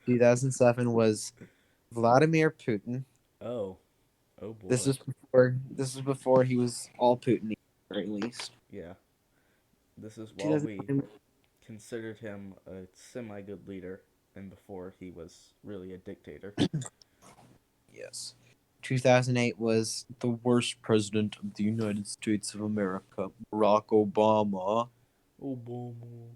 2007 was Vladimir Putin. Oh, oh This boy. was before he was all Putin, or at least. Yeah, this is while we 2009, considered him a semi good leader and before he was really a dictator. yes. 2008 was the worst president of the United States of America, Barack Obama. Obama.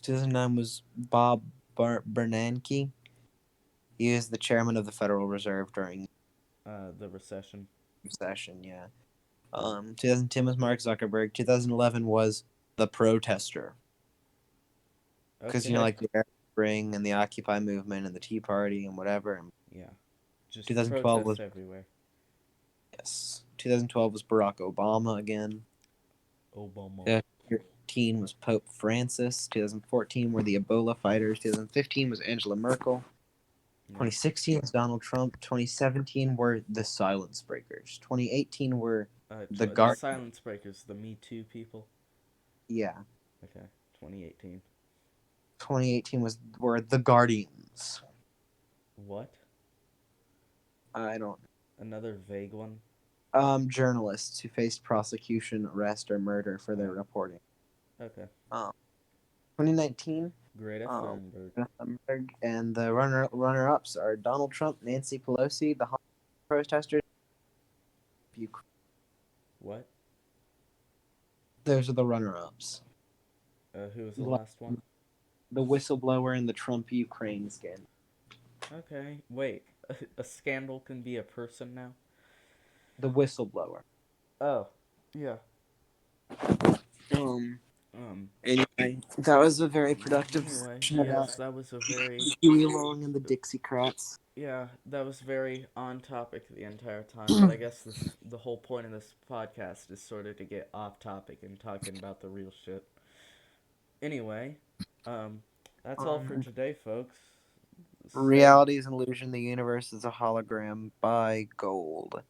2009 was Bob Bernanke. He is the chairman of the Federal Reserve during The recession. the session. Yeah. 2010 was Mark Zuckerberg. 2011 was the protester, because Okay. like the Arab Spring and the Occupy movement and the Tea Party and whatever. And Yeah. Just 2012 protests was everywhere. yes. 2012 was Barack Obama again. Obama. 2013 was Pope Francis. 2014 were the Ebola fighters. 2015 was Angela Merkel. Yeah. 2016 was Donald Trump. 2017 were the Silence Breakers. 2018 were the The Guard. silence breakers, the Me Too people. Yeah. Okay. 2018. 2018 were the Guardians. What? I don't. Another vague one? Journalists who faced prosecution, arrest, or murder for their Oh, reporting. okay. Um, 2019, Greta um, Thunberg. and the runner ups are Donald Trump, Nancy Pelosi, the protesters. What? Those are the runner ups. Who was the last one? The whistleblower in the Trump Ukraine scandal. Okay. Wait. A scandal can be a person now? The whistleblower. Oh. Yeah. Um. Um. Anyway, that was a very productive Anyway, discussion yes, about that was a very Huey Long and the Dixiecrats. yeah, that was very on topic the entire time. But I guess the whole point of this podcast is sort of to get off topic and talking about the real shit. Anyway, um, that's all for Um, today, folks. Stay Reality is an illusion. The universe is a hologram. By Gold.